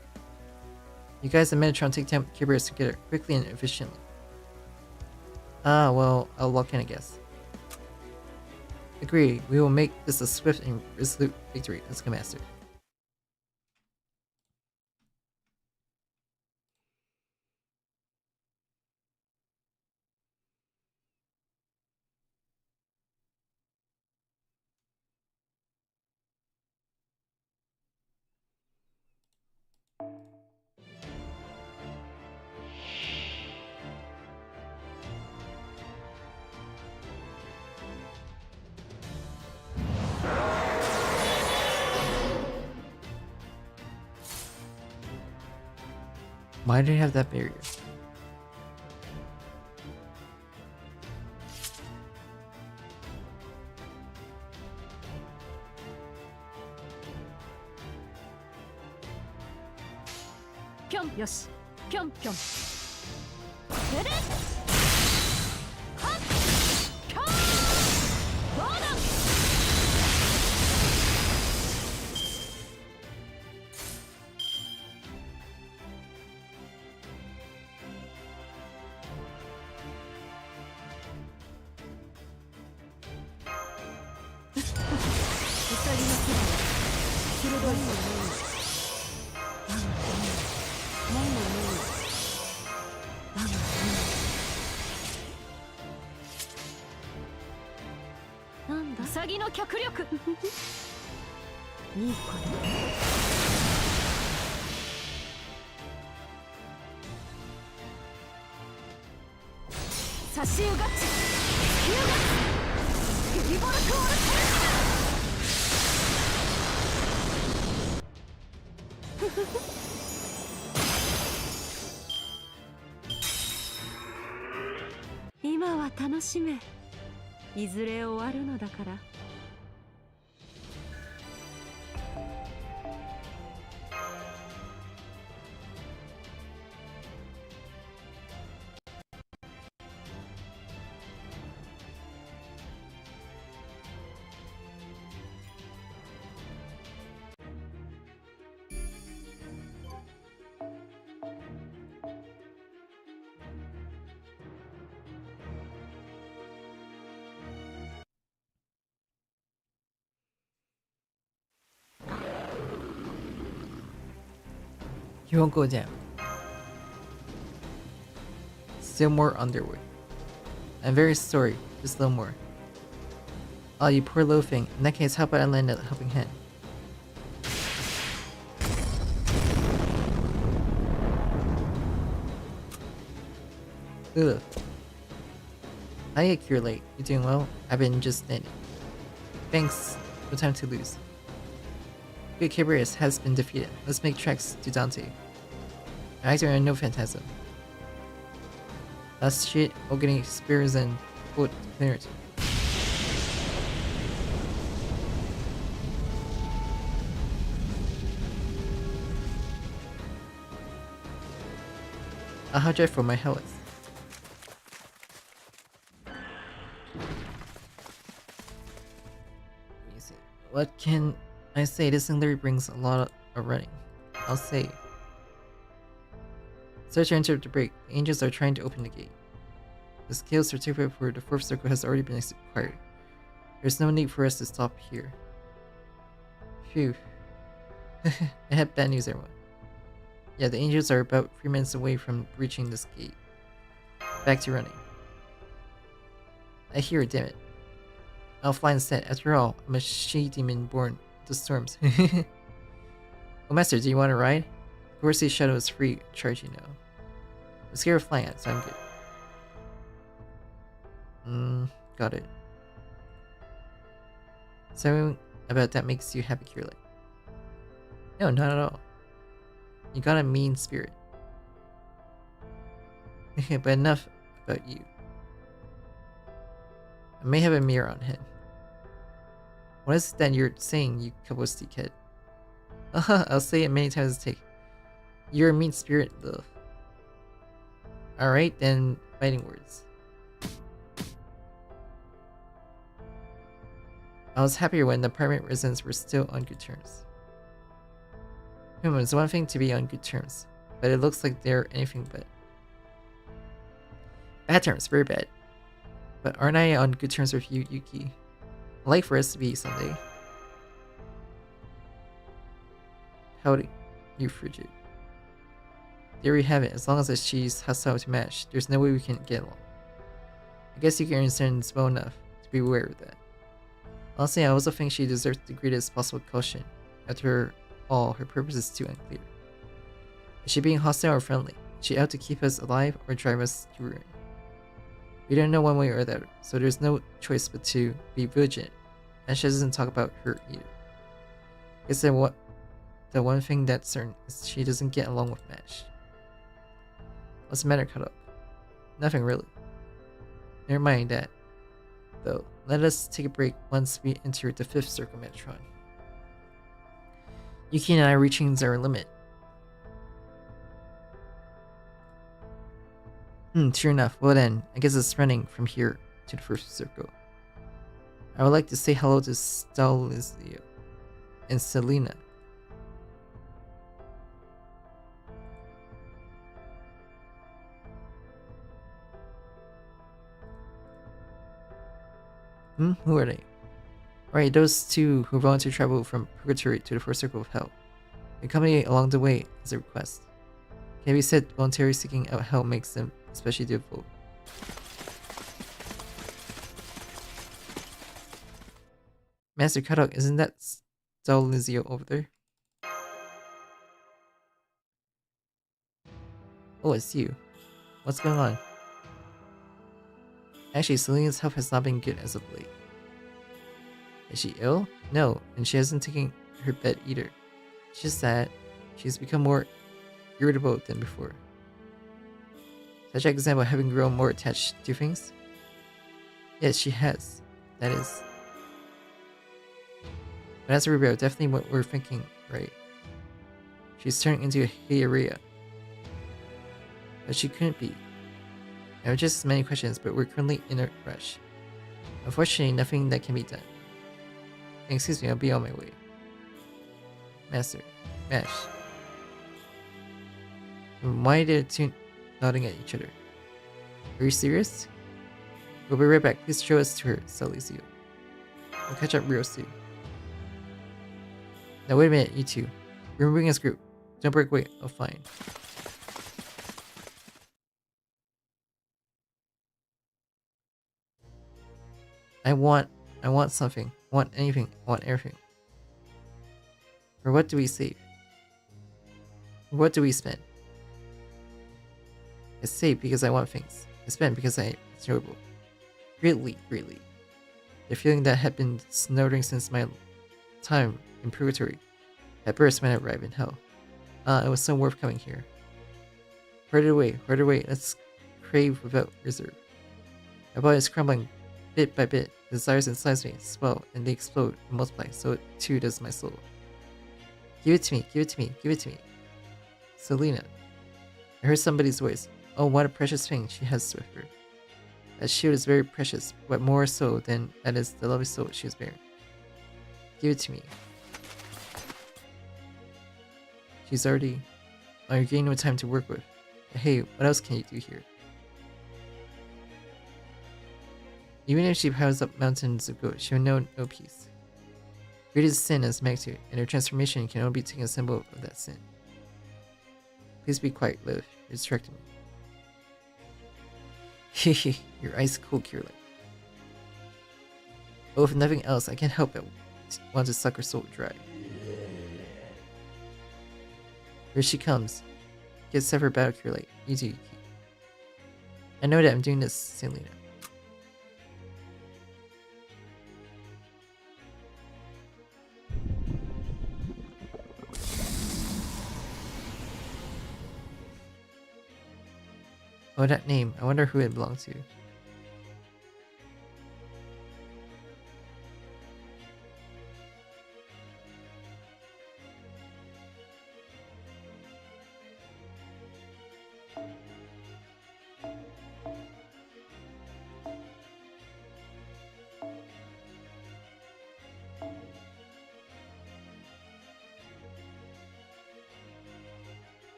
You guys at Metatron take down Kibris together, quickly and efficiently. Ah, well, I'll walk in, I guess. Agree, we will make this a swift and resolute victory, as Master. Why do you have that barrier? Pyong, yoshi. Pyong, pyong. Ready? Hop! Pyong! Wulan! Ima wa tanoshime. いずれ終わるのだから。You won't go down. Still more underwood. I'm very sorry, just a little more. Oh, you poor loafing. In that case, how about I lend a helping hand? Ugh. Hi, you're late. You doing well? I've been just standing. Thanks. No time to lose. JP-rKyECtnz has been defeated. Let's make tracks to Dante. Actor and no phantasm. That's shit, all getting experience and quote clarity. How dreadful my hell is. What can I say? This thing literally brings a lot of running. I'll say. Search enter the break. The angels are trying to open the gate. The scale certificate for the fourth circle has already been acquired. There's no need for us to stop here. Phew. I have bad news, everyone. Yeah, the angels are about 3 minutes away from breaching this gate. Back to running. I hear it, damn it. I'll fly instead. After all, I'm a she-demon born to storms. Oh, Master, do you want to ride? Of course, the shadow is free charge, you know. I'm scared of flying at, so I'm good. Got it. Something about that makes you happy, Curly? No, not at all. You got a mean spirit. But enough about you. I may have a mirror on head. What is it that you're saying, you kabosty kid? I'll say it many times as take. You're a mean spirit, though. Alright, then fighting words. I was happier when the apartment residents were still on good terms. It's one thing to be on good terms, but it looks like they're anything but. Bad terms, very bad. But aren't I on good terms with you, Yuki? I'd like for us to be someday. Howdy, you frigid. There we have it. As long as she's hostile to MASH, there's no way we can get along. I guess you can understand this well enough to be aware of that. Honestly, I also think she deserves the greatest possible caution. After all, her purpose is too unclear. Is she being hostile or friendly? Is she out to keep us alive or drive us to ruin? We don't know one way or the other, so there's no choice but to be vigilant. And she doesn't talk about her either. I guess the one thing that's certain is she doesn't get along with MASH. What's the matter, Cuddle? Nothing really. Never mind that, though. Let us take a break once we enter the 5th circle Metatron. Yuki and I are reaching our limit. Sure enough. Well then, I guess it's running from here to the 1st circle. I would like to say hello to Stalizio and Selena. Who are they? Right, those two who volunteer travel from Purgatory to the 4th circle of Hell. They accompany along the way as a request. Can be said voluntarily seeking out Hell makes them especially devout. Master Cuddle, isn't that Stalizio over there? Oh, it's you. What's going on? Actually, Selena's health has not been good as of late. Is she ill? No, and she hasn't taken her bed either. It's just that she's become more irritable than before. Such an example of having grown more attached to things? Yes, she has. That is. But as a rebel, definitely what we're thinking, right? She's turning into a habriiel. But she couldn't be. I have just as many questions, but we're currently in a rush. Unfortunately, nothing that can be done. Excuse me, I'll be on my way. Master. Mash. Why are the two nodding at each other? Are you serious? We'll be right back. Please show us to her, Stalizio. We'll catch up real soon. Now wait a minute, you two. We're moving as a group. Don't break away. Oh, fine. I want something. I want anything. I want everything. For what do we save? For what do we spend? I save because I want things. I spend because it's enjoyable. Greatly. The feeling that had been snoring since my time in Purgatory had burst when I arrived in Hell. It was so worth coming here. Hurry away. Let's crave without reserve. My body is crumbling bit by bit. The desires inside me swell and they explode and multiply, so too does my soul. Give it to me. Selena. I heard somebody's voice. Oh, what a precious thing she has with her. That shield is very precious, but more so than that is the lovely soul she is bearing. Give it to me. She's already... Oh, you're getting no time to work with. But hey, what else can you do here? Even if she piles up mountains of gold, she will know no peace. Great is sin as magnitude, and her transformation can only be taken a symbol of that sin. Please be quiet, Liv. You're distracting me. Hehe, you're ice cold, Kirlight. Oh, if nothing else, I can't help but want to suck her soul dry. Here she comes. Get set for battle, Kirlight. You do, Yuki. I know that I'm doing this, Selena. Oh, that name. I wonder who it belonged to.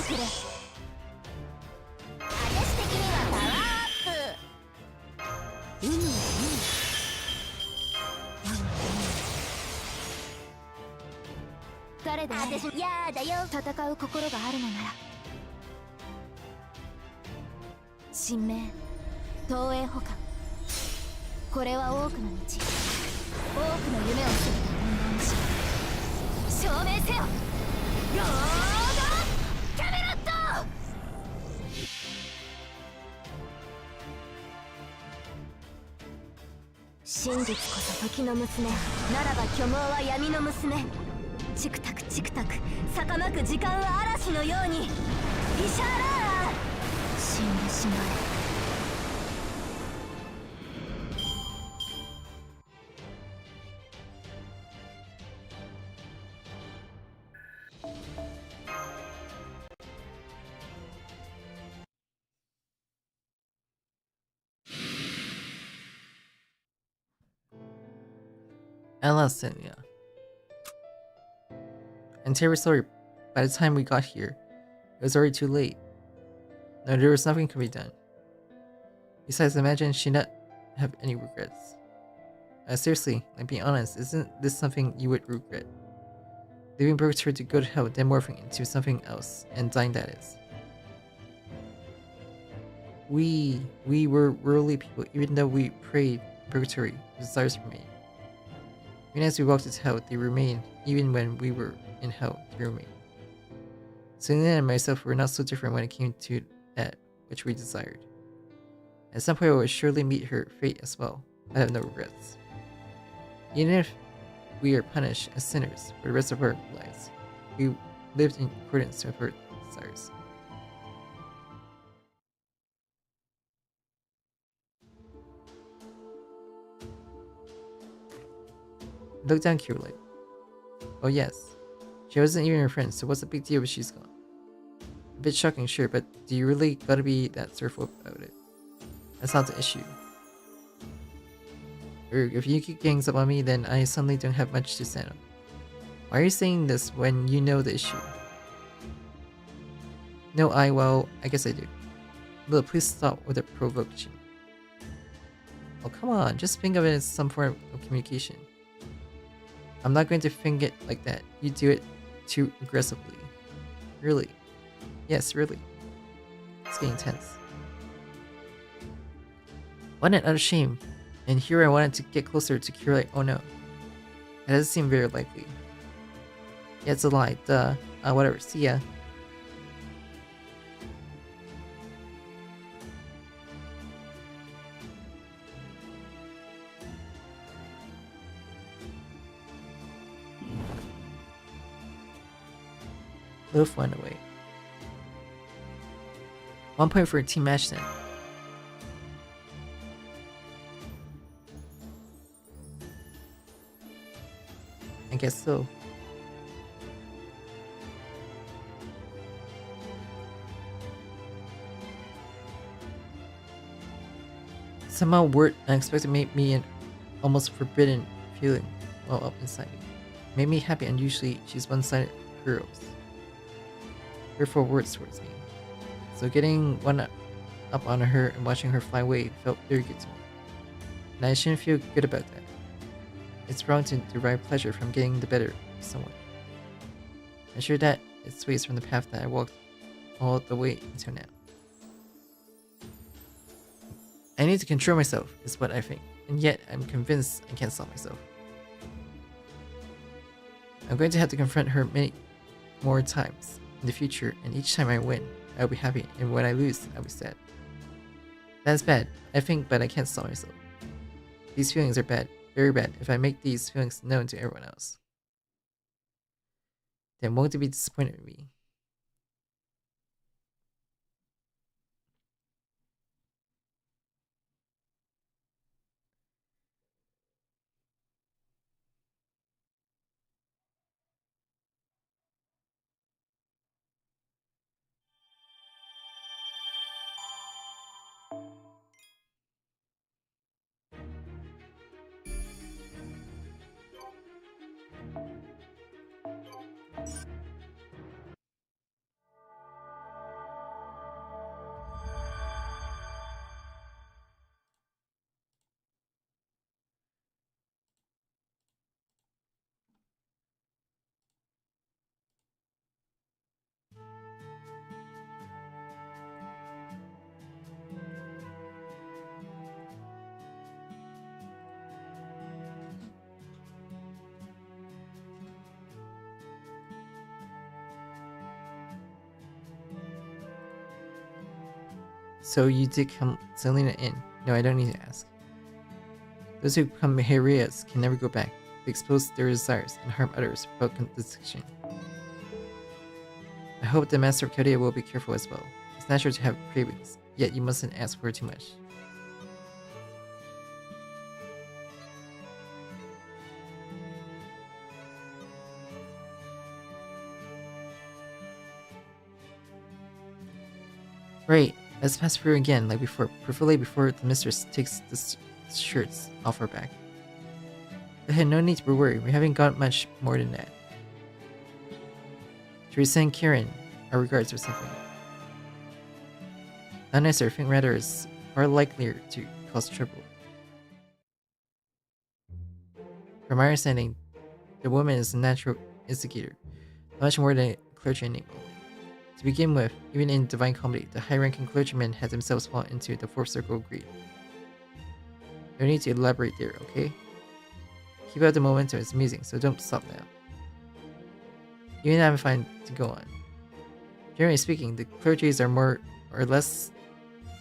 くれ。私的にはパワーアップ。うむうむ。誰だ私やだよ。戦う心があるのなら神明東映保管、これは多くの道、多くの夢を捨てた問題にし証明せよ。ロードキャメロット。真実こそ時の娘、ならば虚妄は闇の娘。チクタクチクタク逆まく時間は嵐のように。イシャーラー死んでしまえ。Alyssa, yeah. And terribly sorry, by the time we got here, it was already too late. No, there was nothing could be done. Besides, imagine she not have any regrets. Seriously, like being honest, isn't this something you would regret? Leaving Purgatory to go to hell, then morphing into something else, and dying that is. We were worldly people, even though we prayed Purgatory, desires remain. Even as we walked to hell, they remained. Even when we were in hell, they remained. Selena and myself were not so different when it came to that which we desired. At some point, I would surely meet her fate as well. I have no regrets. Even if we are punished as sinners for the rest of our lives, we lived in accordance with her desires. Look down curiously. Oh yes, she wasn't even your friend, so what's the big deal if she's gone? A bit shocking, sure, but do you really gotta be that surfable about it? That's not the issue. Or if you keep gangs up on me, then I suddenly don't have much to stand on. Why are you saying this when you know the issue? No, well, I guess I do. Look, please stop with the provocation. Oh, come on, just think of it as some form of communication. I'm not going to think it like that. You do it too aggressively. Really? Yes, really. It's getting tense. What an utter shame. And here I wanted to get closer to Kira. Oh no. That doesn't seem very likely. Yeah, it's a lie. Duh. Whatever. See ya. Both went away. 1 point for a team match then. I guess so. Somehow word unexpected made me an almost forbidden feeling well up inside me. Made me happy, and usually she's one-sided heroes. Therefore words towards me. So getting one up on her and watching her fly away felt very good to me. And I shouldn't feel good about that. It's wrong to derive pleasure from getting the better of someone. I'm sure that it sways from the path that I walked all the way until now. I need to control myself, is what I think, and yet I'm convinced I can't stop myself. I'm going to have to confront her many more times in the future, and each time I win, I'll be happy, and when I lose, I'll be sad. That's bad, I think, but I can't stop myself. These feelings are bad, very bad. If I make these feelings known to everyone else, then won't they be disappointed in me? So you did come Selena in. No, I don't need to ask. Those who come habriiels can never go back. They expose their desires and harm others without distinction. I hope the Master of Chaldea will be careful as well. It's natural to have cravings, yet you mustn't ask for too much. Right, let's pass through again like before, preferably before the mistress takes the shirts off her back. But hey, no need to be worried, we haven't got much more than that. Should we send Kieran our regards or something? Not necessary, I think rather is far likelier to cause trouble. From my understanding, the woman is a natural instigator, much more than a clergy animal. To begin with, even in Divine Comedy, the high-ranking clergymen had themselves fallen into the fourth circle of greed. No need to elaborate there, okay? Keep out the momentum, it's amusing, so don't stop now. Even I'm fine to go on. Generally speaking, the clergies are more or less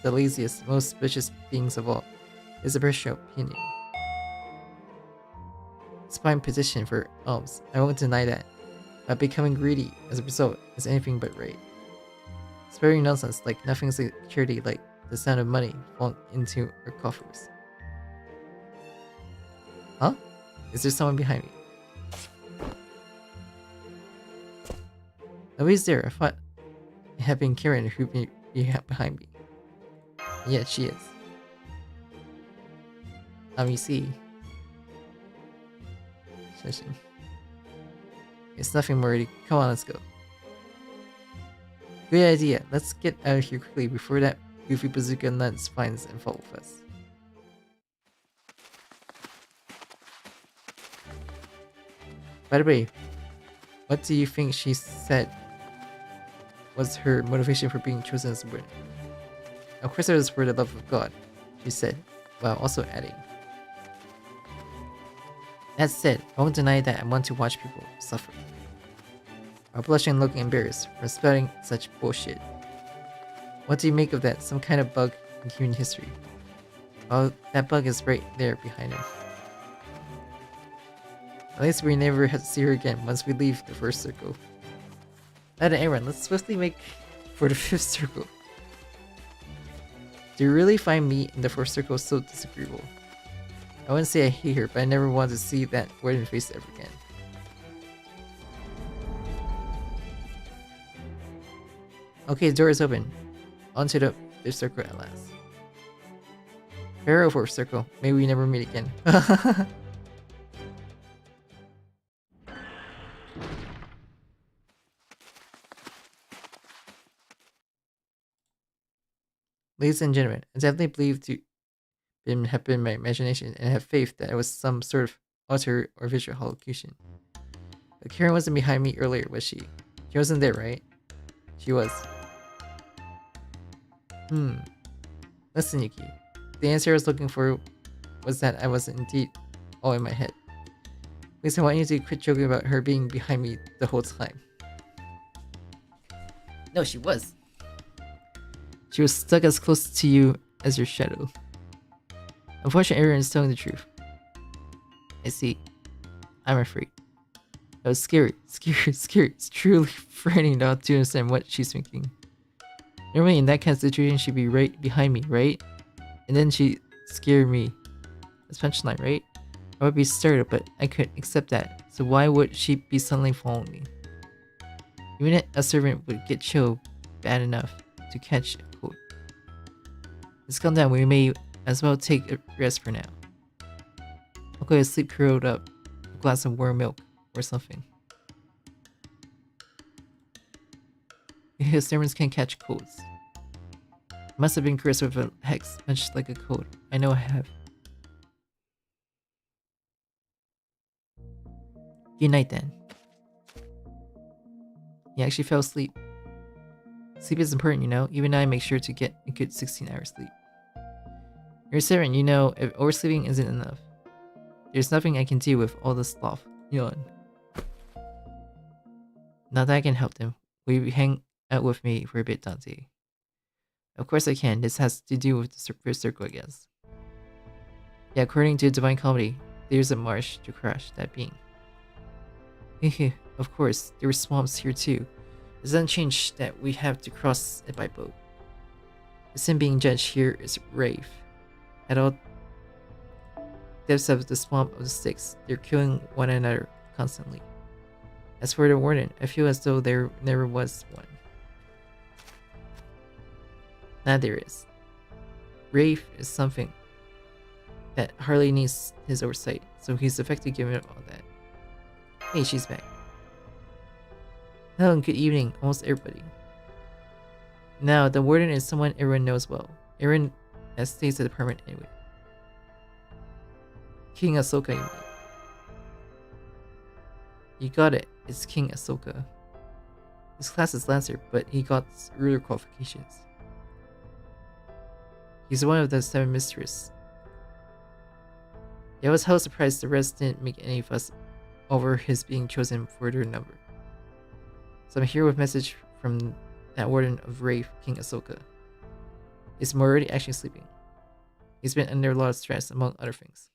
the laziest, most suspicious beings of all. It's a personal opinion. It's my position for alms, I won't deny that. But becoming greedy as a result is anything but right. Sparing nonsense like nothing's security like the sound of money falling into our coffers. Huh? Is there someone behind me? Nobody's there. I thought it had been Kieran who'd be behind me. And yet she is. You see. Shushing. It's nothing more. Come on, let's go. Good idea. Let's get out of here quickly before that goofy bazooka nuts finds and follows us. By the way, what do you think she said was her motivation for being chosen as a winner? Of course it was for the love of God, she said, while also adding. That said, I won't deny that I want to watch people suffer. While blushing and looking embarrassed for spouting such bullshit. What do you make of that? Some kind of bug in human history? Well, that bug is right there behind her. At least we never have to see her again once we leave the first circle. At an errand, let's swiftly make for the fifth circle. Do you really find me in the first circle so disagreeable? I wouldn't say I hate her, but I never want to see that word in face ever again. Okay, the door is open. Onto the fifth circle at last. Farewell, fourth circle. May we never meet again. Ladies and gentlemen, I definitely believe to have been my imagination and have faith that it was some sort of alter or visual hallucination. But Karen wasn't behind me earlier, was she? She wasn't there, right? She was. Listen, Yuki. The answer I was looking for was that I was indeed all in my head. Please, I want you to quit joking about her being behind me the whole time. No, she was. She was stuck as close to you as your shadow. Unfortunately, everyone is telling the truth. I see. I'm afraid. That was scary. Scary. It's truly frightening not to understand what she's thinking. Normally, in that kind of situation, she'd be right behind me, right? And then she'd scare me. That's punchline, right? I would be startled, but I couldn't accept that. So why would she be suddenly following me? Even a servant would get chilled bad enough to catch a cold. Let's calm down. We may as well take a rest for now. I'll go to sleep curled up, a glass of warm milk or something. Because servants can catch colds. Must have been cursed with a hex, much like a cold. I know I have. Good night then. He actually fell asleep. Sleep is important, you know. Even I make sure to get a good 16 hours sleep. You're a servant, you know, if oversleeping isn't enough. There's nothing I can do with all the sloth. Yawn. Not that I can help them. Will you hang out with me for a bit, Dante? Of course I can. This has to do with the first circle, I guess. Yeah, according to Divine Comedy, there's a marsh to crush that being. Hehe, of course, there were swamps here too. It doesn't change that we have to cross it by boat. The sin being judged here is Rafe. At all depths of the swamp of the Styx, they're killing one another constantly. As for the warden, I feel as though there never was one. Now there is. Rafe is something that hardly needs his oversight, so he's effectively giving up all that. Hey, she's back. Hello and good evening, almost everybody. Now, the warden is someone everyone knows well. Everyone that stays at the apartment anyway. King Ahsoka, you mean. You got it, it's King Ahsoka. His class is Lancer, but he got ruler qualifications. He's one of the 7 mistresses. Yeah, I was hella surprised the rest didn't make any fuss over his being chosen for their number. So I'm here with a message from that warden of Rafe, King Ahsoka. Is already actually sleeping. He's been under a lot of stress, among other things.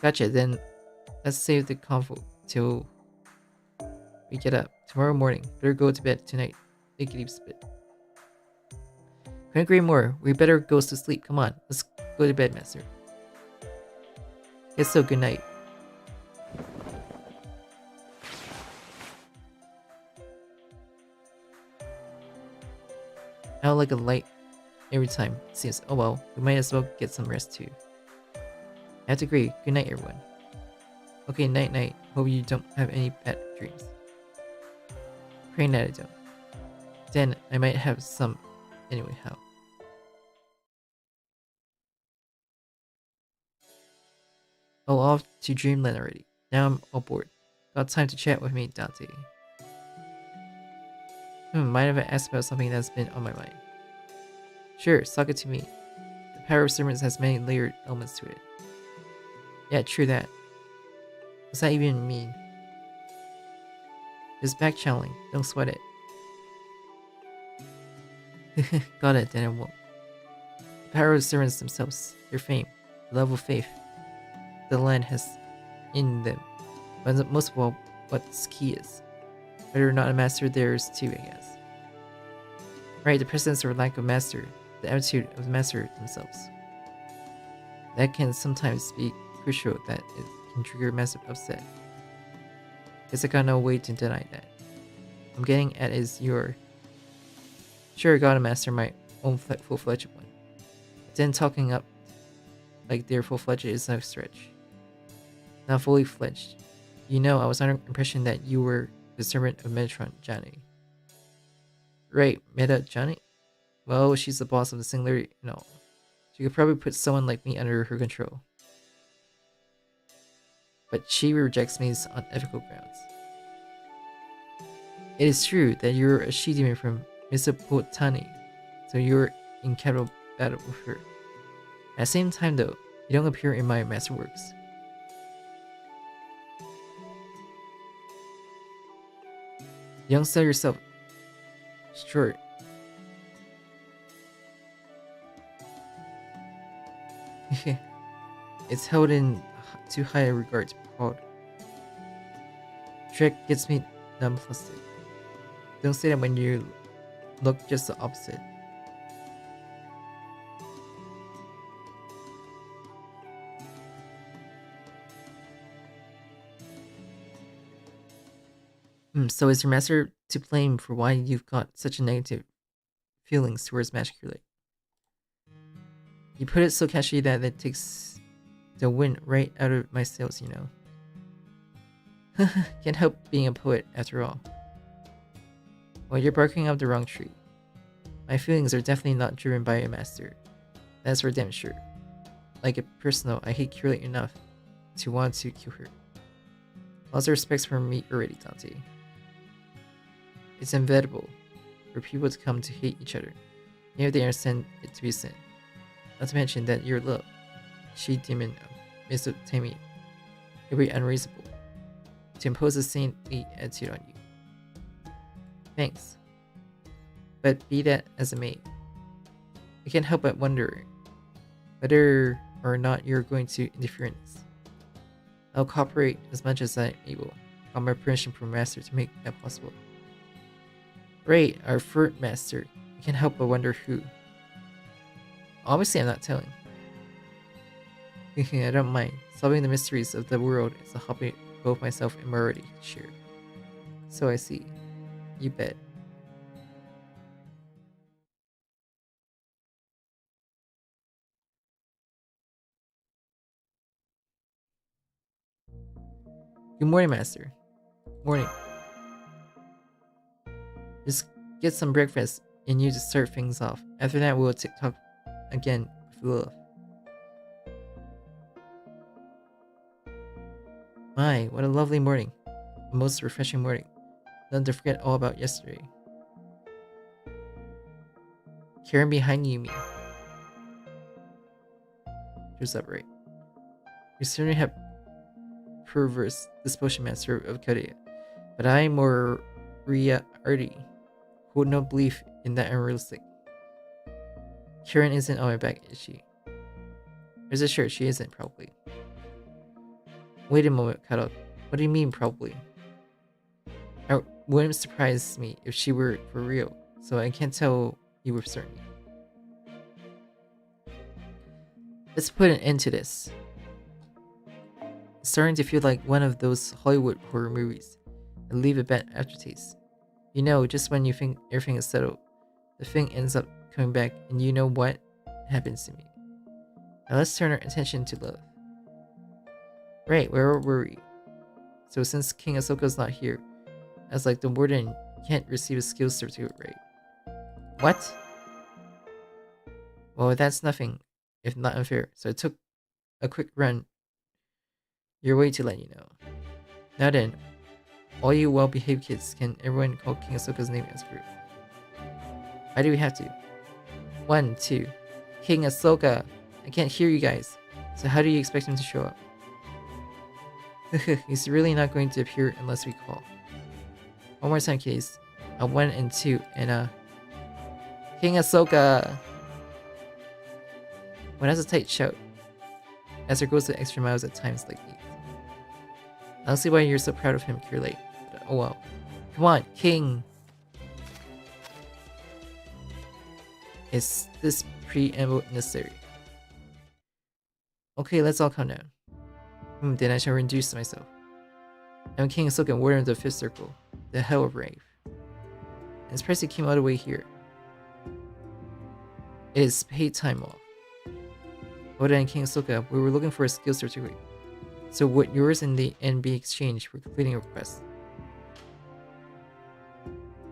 Gotcha, then let's save the convo till we get up. Tomorrow morning, better go to bed tonight. Take a deep spit. Couldn't agree more. We better go to sleep. Come on, let's go to bed, master. It's so good night. I don't like a light every time. It seems, oh well, we might as well get some rest too. I have to agree. Good night, everyone. Okay, night night. Hope you don't have any bad dreams. Praying that I don't. Then I might have some. Anyway, how? Oh, off to dreamland already. Now I'm all bored. Got time to chat with me, Dante. Mind if I ask about something that's been on my mind? Sure, suck it to me. The power of sermons has many layered elements to it. Yeah, true that. What's that even mean? Just back channeling, don't sweat it. Got it, then I won't. The power of sermons themselves, their fame, the level of faith the land has in them, but most of all, what's key is. Whether or not a master there is too, I guess. Right, the presence or lack of master, the attitude of the master themselves. That can sometimes be crucial, that it can trigger massive upset. Guess I got no way to deny that. I'm getting at is your... Sure, I got a master my own full-fledged one. But then talking up like they're full-fledged is no stretch. Not fully fledged. You know, I was under impression that you were the servant of Metatron Johnny. Right, Meta Johnny? Well, she's the boss of the Singularity and all. She could probably put someone like me under her control. But she rejects me on ethical grounds. It is true that you're a she-demon from Mesopotamia, so you're in capital battle with her. At the same time though, you don't appear in my masterworks. You don't sell yourself short. It's held in too high a regard to be called. Trick gets me nonplussed. Don't say that when you look just the opposite. So is your master to blame for why you've got such a negative feelings towards Masquerade? You put it so catchy that it takes the wind right out of my sails, you know. Can't help being a poet after all. Well, you're barking up the wrong tree. My feelings are definitely not driven by a master. That's for damn sure. Like a personal, I hate Curly enough to want to kill her. Lots of respects for me already, Dante. It's inevitable for people to come to hate each other, even if they understand it to be sin. Not to mention that your love, she-demon of Mesopotamia, it would be unreasonable to impose a saintly attitude on you. Thanks. But be that as it may, I can't help but wonder whether or not you're going to interfere in this. I'll cooperate as much as I'm able. I got my permission from Master to make that possible. Right, our third Master. I can't help but wonder who. Obviously, I'm not telling. I don't mind. Solving the mysteries of the world is a hobby both myself and Marty share. So I see. You bet. Good morning, Master. Morning. Just get some breakfast and you to start things off. After that, we'll talk again with love. My, what a lovely morning. A most refreshing morning. None to forget all about yesterday. Karen behind you, me. Who's up, right? You certainly have perverse disposition, Master of Korea, but I'm more Artie, who would not believe in that unrealistic. Karen isn't on my back, is she? Is it sure she isn't, probably? Wait a moment, Cuddle. What do you mean, probably? It wouldn't surprise me if she were for real, so I can't tell you with certainty. Let's put an end to this. It's starting to feel like one of those Hollywood horror movies that leave a bad aftertaste. You know, just when you think everything is settled, the thing ends up coming back, and you know what happens to me. Now let's turn our attention to love. Right, where were we? So since King Ahsoka's not here, as like the warden can't receive a skills certificate, right? What? Well, that's nothing, if not unfair, so I took a quick run your way to let you know. Now then, all you well-behaved kids, can everyone call King Ahsoka's name as group? Why do we have to? 1, 2. King Ahsoka! I can't hear you guys, so how do you expect him to show up? He's really not going to appear unless we call. One more time, kiddies. 1 and 2, and King Ahsoka! When has a tight shout, Esther goes the extra miles at times like these. I don't see why you're so proud of him, Curlate. But oh well. Come on, King! Is this preamble necessary? Okay, let's all calm down. Then I shall introduce myself. I'm King Ahsoka, Warden of the Fifth Circle, the Hell of Rave. And it's surprised he came all the way here. It is paid time off. Oda and King Ahsoka, we were looking for a skill certificate. So would yours and the end be exchanged for completing a request?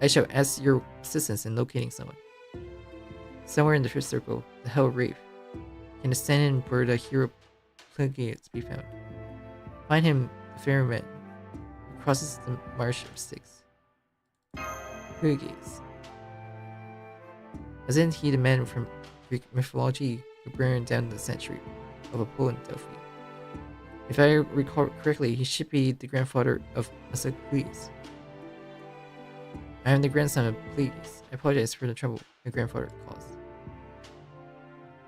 I shall ask your assistance in locating someone. Somewhere in the Fifth Circle, the Hell of Rave, can a stand-in for the hero Plagueis be found? Find him, the ferryman who crosses the Marsh of Styx. Plagueis. Isn't he the man from Greek mythology who burned down the sanctuary of Apollo in Delphi? If I recall correctly, he should be the grandfather of Asclepius. I am the grandson of Plagueis. I apologize for the trouble my grandfather caused.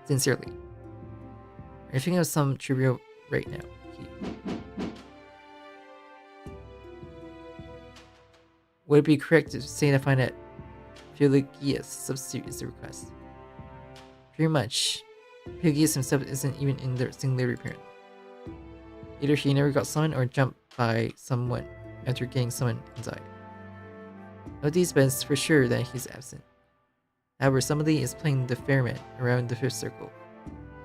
Sincerely. Are you thinking of some trivial right now? Would it be correct to say that I find that Plagueis substitute is the request? Pretty much. Plagueis himself isn't even in the singularity parent. Either he never got summoned or jumped by someone after getting summoned and died. Of these, but it's for sure that he's absent. However, somebody is playing the ferryman around the Fifth Circle,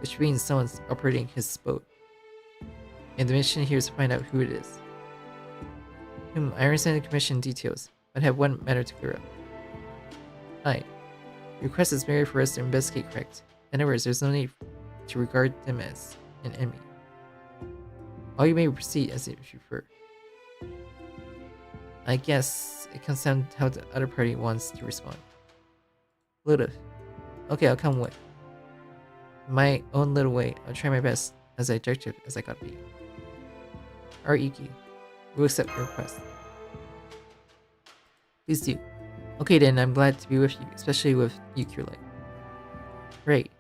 which means someone's operating his boat. And the mission here is to find out who it is. I understand the commission details, but I have one matter to clear up. Hi. The request is merely for us to investigate, correct? In other words, there's no need to regard them as an enemy. All you may proceed as if you prefer. I guess it comes down to how the other party wants to respond. Ludith. Okay, I'll come with. In my own little way, I'll try my best as objective as I gotta be. Iki, we'll accept your request. Please do. Okay then, I'm glad to be with you, especially with you, Curlite. Right.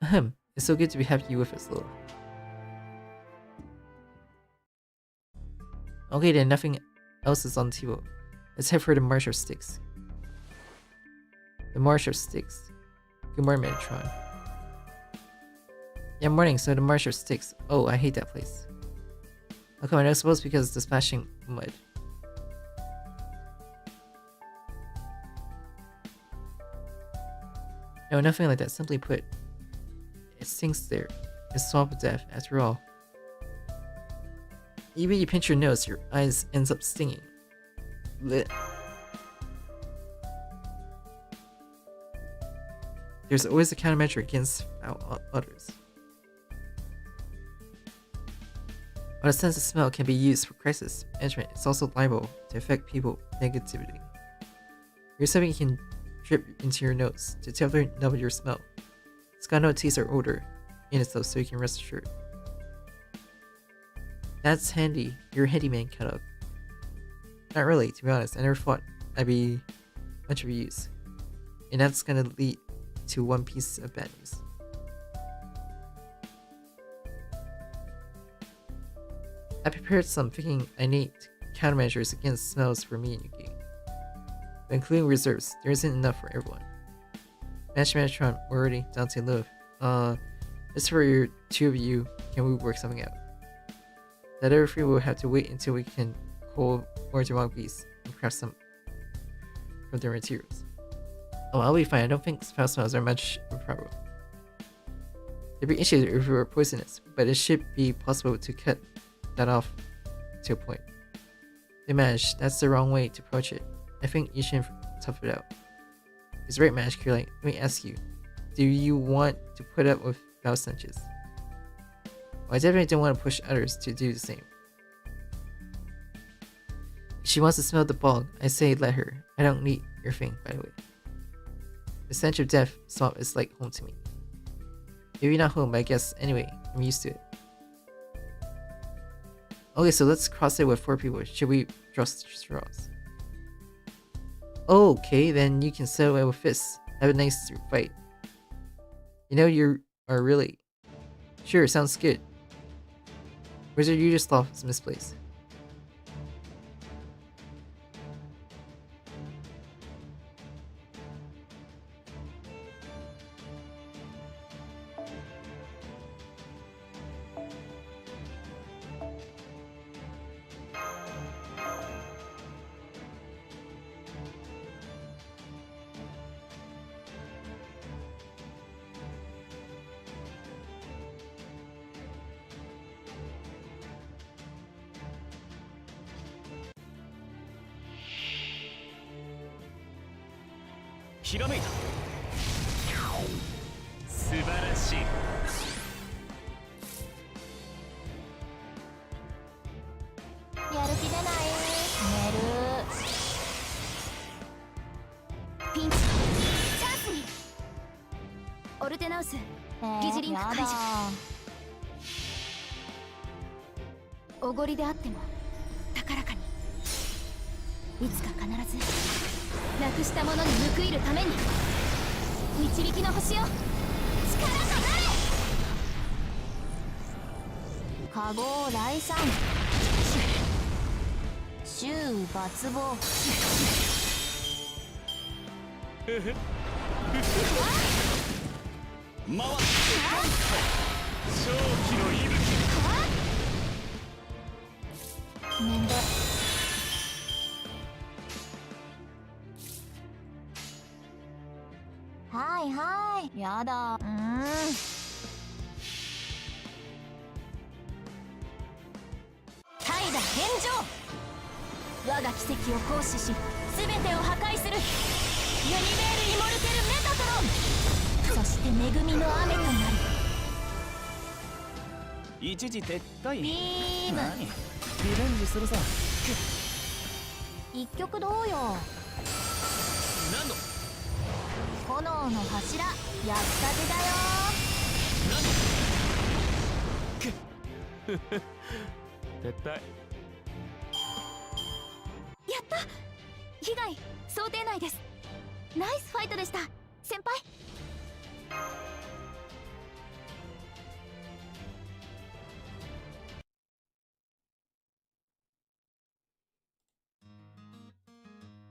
Ahem. It's so good to have you with us, Lil. Okay then, nothing else is on the table. Let's head for the Marshall Sticks. The Marshall Sticks. Good morning, Metatron. Yeah, morning, so the Marshall Sticks. Oh, I hate that place. How come? I suppose because of the splashing mud. No, nothing like that. Simply put, it stinks there. It's swamp of death, after all. Even you pinch your nose, your eyes ends up stinging. Blech. There's always a countermeasure against foul odors. While a sense of smell can be used for crisis management, it's also liable to affect people negatively. Here's something you can drip into your nose to temporarily numb your smell. It's got no taste or odor in it though, so you can rest assured. That's handy. You're a handyman, Kellogg. Not really, to be honest. I never thought I'd be much of a use. And that's gonna lead to one piece of bad news. I prepared some thinking I need countermeasures against smells for me and Yuki. But including reserves, there isn't enough for everyone. Metatron, already down to love. As for your two of you, can we work something out? The other three will have to wait until we can call more to wild beasts and craft some from their materials. Oh, I'll be fine. I don't think foul smells are much of a problem. There'd be issues if we were poisonous, but it should be possible to cut that off to a point. Image, that's the wrong way to approach it. I think you should tough it out. It's right, Mash. Let me ask you, do you want to put up with foul stenches? Well, I definitely don't want to push others to do the same. If she wants to smell the bog, I say let her. I don't need your thing, by the way. The stench of death swamp is like home to me. Maybe not home, but I guess anyway, I'm used to it. Okay, so let's cross it with 4 people. Should we draw straws? Okay, then you can settle it with fists. Have a nice fight. You know you are really... Sure, sounds good. Wizard, you just lost misplaced.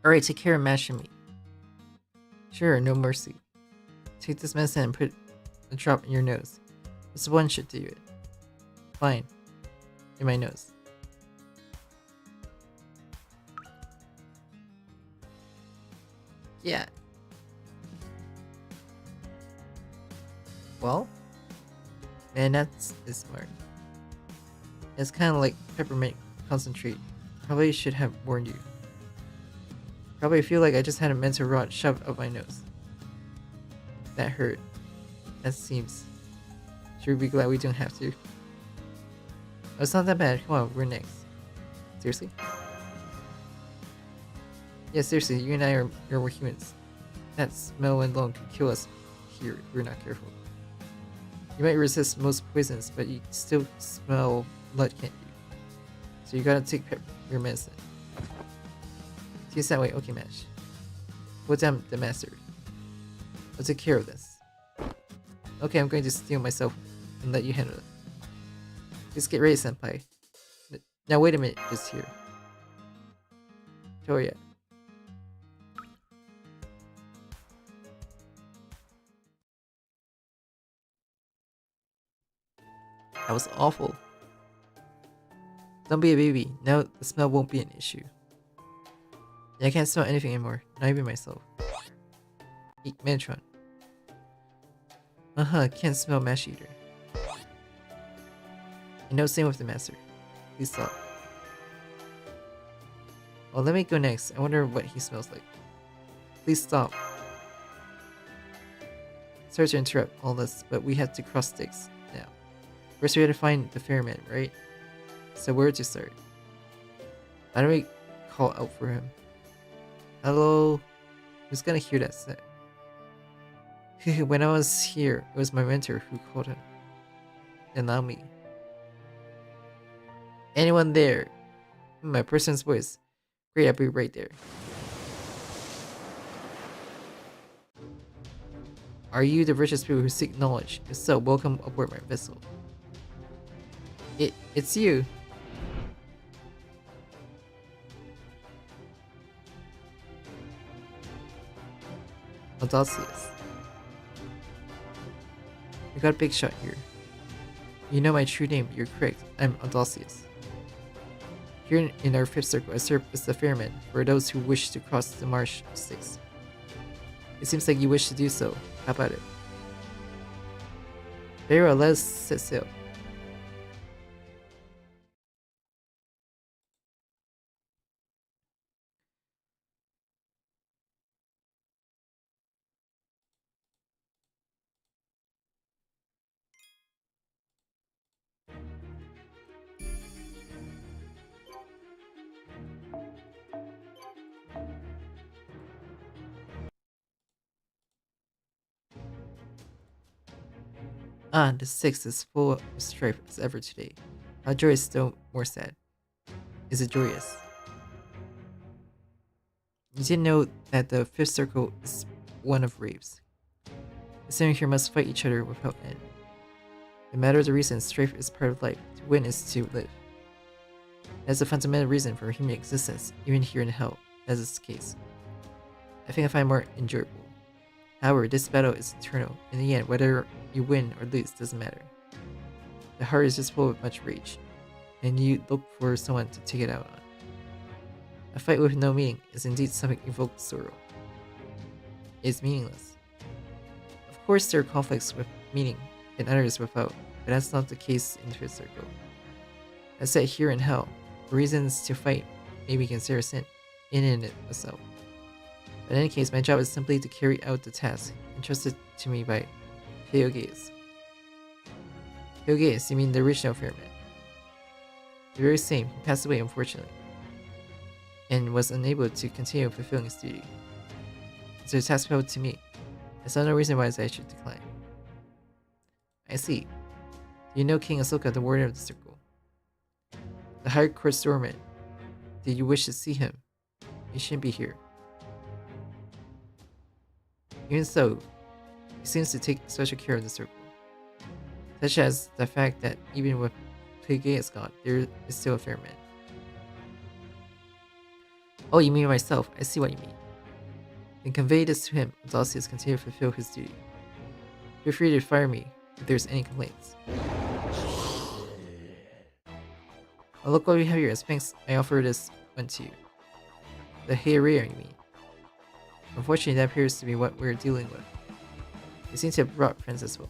Alright, take care of mashing me. Sure, no mercy. Take this medicine and put a drop in your nose. This one should do it. Fine. In my nose. Yeah. Well? Man, that's smart. It's kind of like peppermint concentrate. Probably should have warned you. Probably feel like I just had a mental rod shoved up my nose. That hurt. That seems. Should we be glad we don't have to? Oh, it's not that bad. Come on, we're next. Seriously? Yeah, seriously, you and I are we're humans. That smell alone could kill us here if we're not careful. You might resist most poisons, but you still smell blood, can't you? So you gotta take your medicine. Tastes that way, okay, Mash. Put down the master. I'll take care of this. Okay, I'm going to steal myself and let you handle it. Just get ready, senpai. Now wait a minute, just here. Toya. That was awful. Don't be a baby. Now the smell won't be an issue. I can't smell anything anymore, not even myself. Eat Metatron. Can't smell Mash Eater. And no, same with the master. Please stop. Well, let me go next. I wonder what he smells like. Please stop. Sorry to interrupt all this, but we have to cross sticks now. First we have to find the ferryman, right? So where to start? How do we call out for him? Hello? Who's gonna hear that set? When I was here, it was my mentor who called him. And not me. Anyone there? My person's voice. Great, I'll be right there. Are you the richest people who seek knowledge? If so, welcome aboard my vessel. It's you. Audacious. You got a big shot here. You know my true name, you're correct. I'm Audacious. Here in our fifth circle, I serve as the ferryman for those who wish to cross the marsh of Styx. It seems like you wish to do so. How about it? Very well, let us set sail. Ah, the Styx is full of strife as ever today. How joyous, still more sad. Is it joyous? You didn't know that the fifth circle is one of raves. The seven here must fight each other without end. No matter the reason, strife is part of life. To win is to live. That's a fundamental reason for human existence, even here in hell, as is the case. I think I find more enjoyable. However, this battle is eternal. In the end, whether you win or lose doesn't matter. The heart is just full of much rage, and you look for someone to take it out on. A fight with no meaning is indeed something evokes sorrow. It is meaningless. Of course, there are conflicts with meaning and others without, but that's not the case in the fifth circle. As said, here in hell, reasons to fight may be considered sin in and of itself. But in any case, my job is simply to carry out the task entrusted to me by Hyogeus. Hyogeus, you mean the original ferryman? The very same, he passed away unfortunately, and was unable to continue fulfilling his duty. So the task fell to me. I saw no reason why I should decline. I see. Do you know King Ahsoka, the warden of the circle? The High Court's doorman. Did you wish to see him? He shouldn't be here. Even so, you seems to take special care of the circle, such as the fact that even with Pleiades gone, there is still a fair man. Oh, you mean myself? I see what you mean. Then convey this to him, and Odysseus continue to fulfill his duty. Feel free to fire me if there's any complaints. Oh, look what we have here. As thanks, I offer this one to you. The habriiel, you mean? Unfortunately, that appears to be what we're dealing with. You seem to have brought friends as well.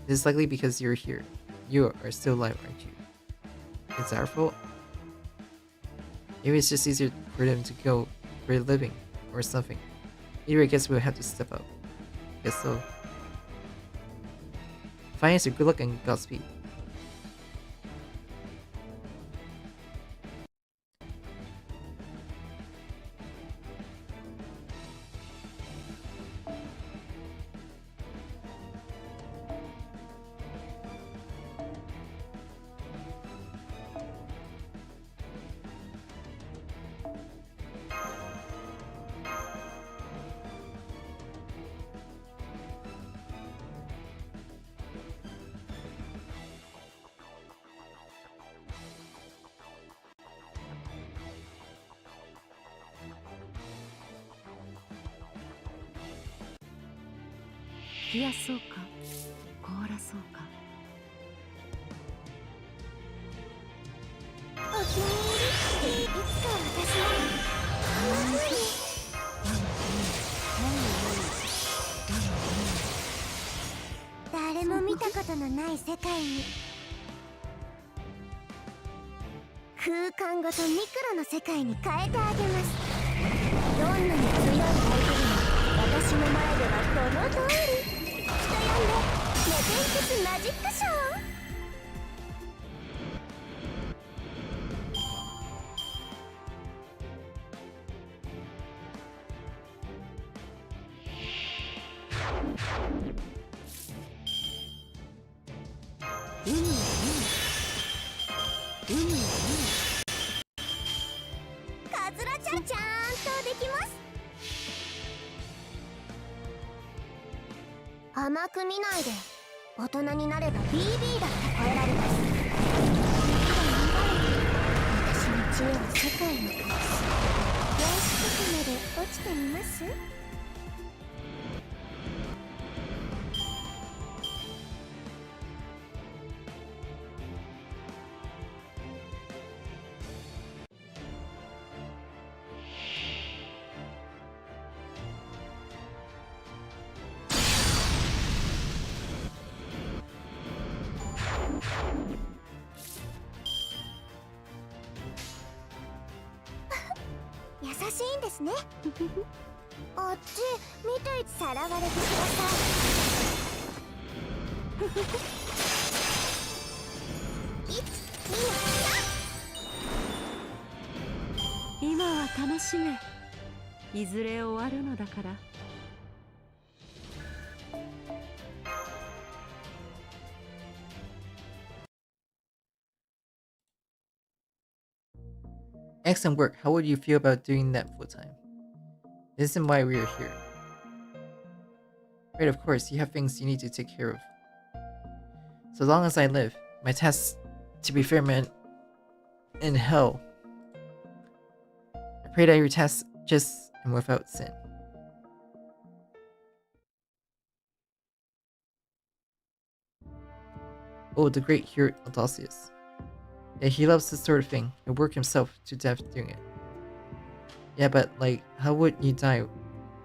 It is likely because you're here. You are still alive, aren't you? It's our fault? Maybe it's just easier for them to go for a living or something. Either I guess we'll have to step up. Guess so. Fine answer, good luck and Godspeed.冷やそうか凍らそうか。お気に入りっていつか私は誰も見たことのない世界に空間ごとミクロの世界に変えてあげます。どんなに強い相手でも私の前ではこの通り。人呼んでメテンクスマジックショー。カズラちゃんちゃんとできます。甘く見ないで。大人になれば BB だって超えられます。私の知恵は世界の隠し。電子局まで落ちてみます？優しいんですね。あっち見てさらわれてください。今は楽しめ。いずれ終わるのだから。Excellent work. How would you feel about doing that full time? This isn't why we are here. Right, of course, you have things you need to take care of. So long as I live, my task to be fair man in hell. I pray that your task just and without sin. Oh, the great hero Odysseus. Yeah, he loves this sort of thing. He'll work himself to death doing it. Yeah, but like, how would you die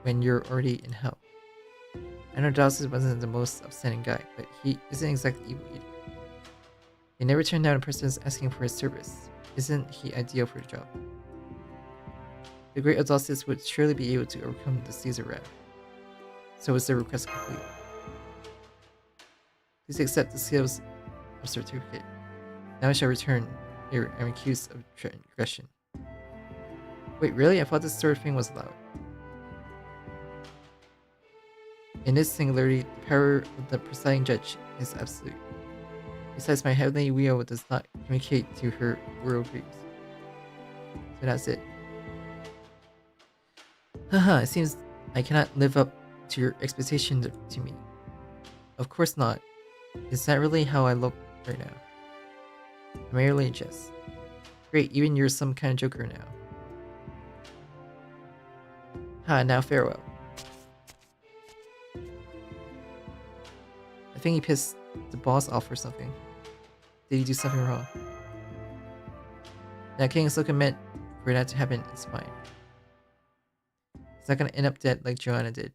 when you're already in hell? I know Odysseus wasn't the most upstanding guy, but he isn't exactly evil either. He never turned down a person asking for his service. Isn't he ideal for the job? The great Odysseus would surely be able to overcome the Caesar wrath. So is the request complete? Please accept the skills of certificate. Now I shall return here and accused of transgression. Wait, really? I thought this sort of thing was allowed. In this singularity, the power of the presiding judge is absolute. Besides, my heavenly wheel does not communicate to her world dreams. So that's it. Haha, it seems I cannot live up to your expectation to me. Of course not. Is that really how I look right now? I merely jest. Great, even you're some kind of joker now. Now farewell. I think he pissed the boss off or something. Did he do something wrong? Now King Ahsoka meant for that to happen, it's fine. He's not gonna end up dead like Joanna did.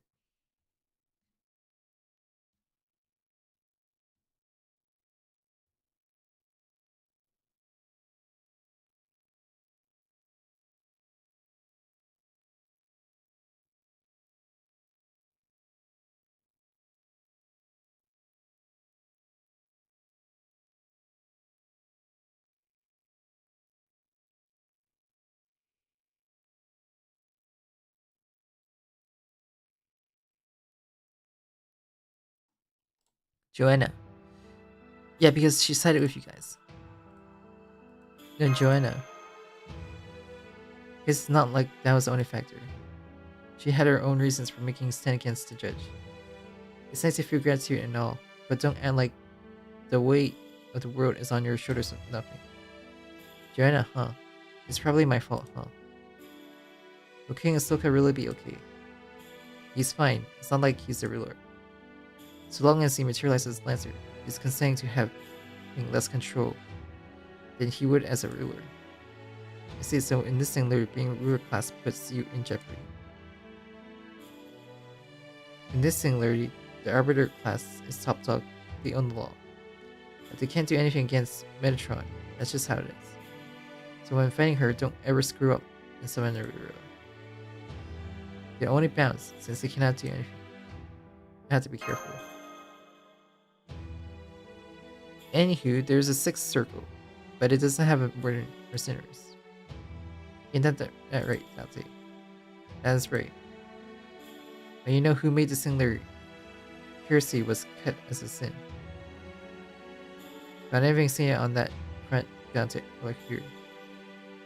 Joanna. Yeah, because she sided with you guys. No, Joanna. It's not like that was the only factor. She had her own reasons for making a stand against the judge. It's nice to feel gratitude and all, but don't act like the weight of the world is on your shoulders or nothing. Joanna, huh? It's probably my fault, huh? Will King Ahsoka really be okay? He's fine. It's not like he's the ruler. So long as he materializes Lancer, he's consenting to having less control than he would as a ruler. I see, so in this singularity, being ruler class puts you in jeopardy. In this singularity, the Arbiter class is top dog, they own the law. But they can't do anything against Metatron, that's just how it is. So when fighting her, don't ever screw up and summon a ruler. They only bounce, since they cannot do anything. You have to be careful. Anywho, there's a sixth circle, but it doesn't have a word for sinners. Ain't that right, Dante? That's right. And you know who made the singularity? Heresy was cut as a sin. Not having seen it on that front, Dante, like here.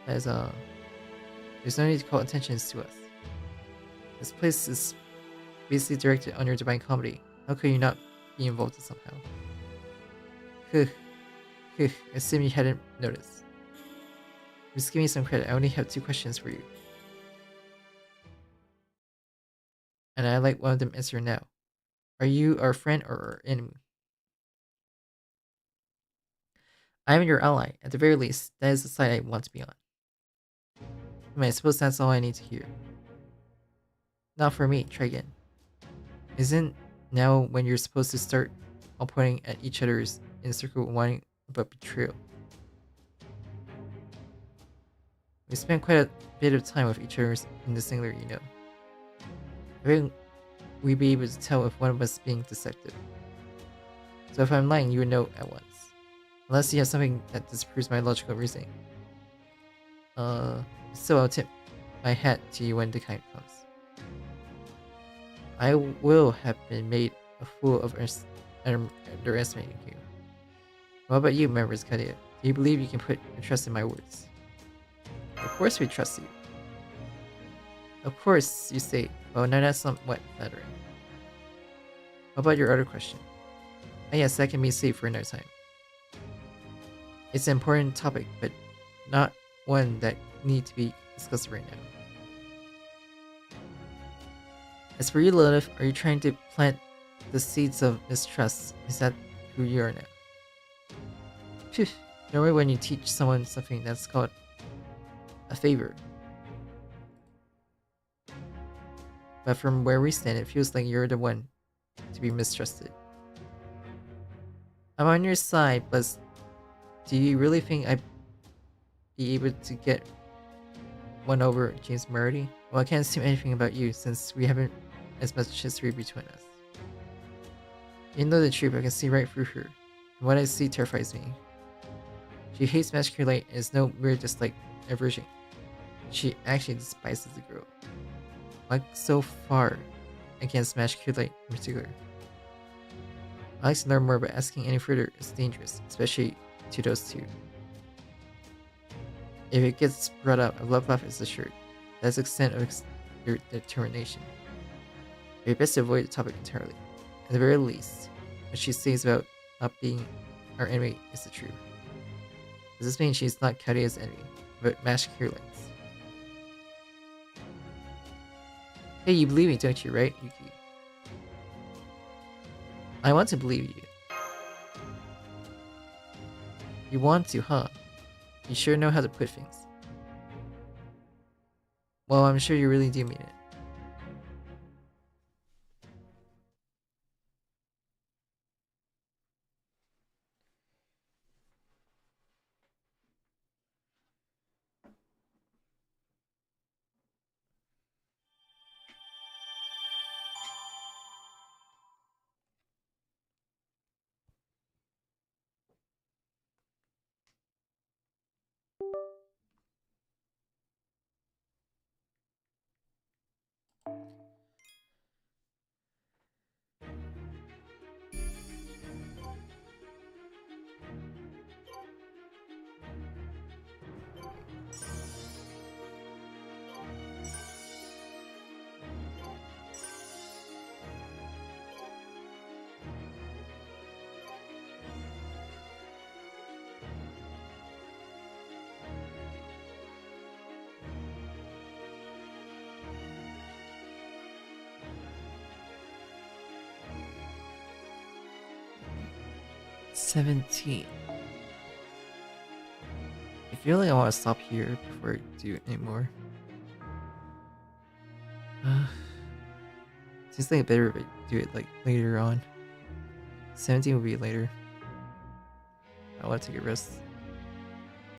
As there's no need to call attentions to us. This place is basically directed on your divine comedy. How could you not be involved somehow? Assume you hadn't noticed. Just give me some credit. I only have 2 questions for you. And I like one of them answer now. Are you our friend or our enemy? I am your ally. At the very least, that is the side I want to be on. I suppose that's all I need to hear. Not for me. Try again. Isn't now when you're supposed to start all pointing at each other's in a circle whining about betrayal? We spent quite a bit of time with each other in the singular, you know. I think we'd be able to tell if one of us is being deceptive. So if I'm lying, you would know at once. Unless you have something that disproves my logical reasoning. So I'll tip my hat to you when the time comes. I will have been made a fool of underestimating you. What about you, mrfluffey? Do you believe you can put your trust in my words? Of course we trust you. Of course, you say. Well, now that's somewhat flattering. What about your other question? Ah, yes, that can be saved for another time. It's an important topic, but not one that need to be discussed right now. As for you, Lilith, are you trying to plant the seeds of mistrust? Is that who you are now? Phew, normally when you teach someone something, that's called a favor. But from where we stand, it feels like you're the one to be mistrusted. I'm on your side, but do you really think I'd be able to get one over James Murray? Well, I can't assume anything about you since we haven't as much history between us. You know the truth, I can see right through her, and what I see terrifies me. She hates Magic Light and is no mere dislike aversion. She actually despises the girl. Like so far against Magic Light in particular. I like to learn more, but asking any further is dangerous, especially to those two. If it gets brought up, a love life is assured. That's the extent of your determination. You're best to avoid the topic entirely. At the very least, what she says about not being our enemy is the truth. Does this mean she's not Kadea's enemy, but Mash Kirlin's? Hey, you believe me, don't you, right, Yuki? I want to believe you. You want to, huh? You sure know how to put things. Well, I'm sure you really do mean it. $17. I feel like I want to stop here before I do it anymore. Seems like better if I do it like later on. 17 will be later. I want to take a rest.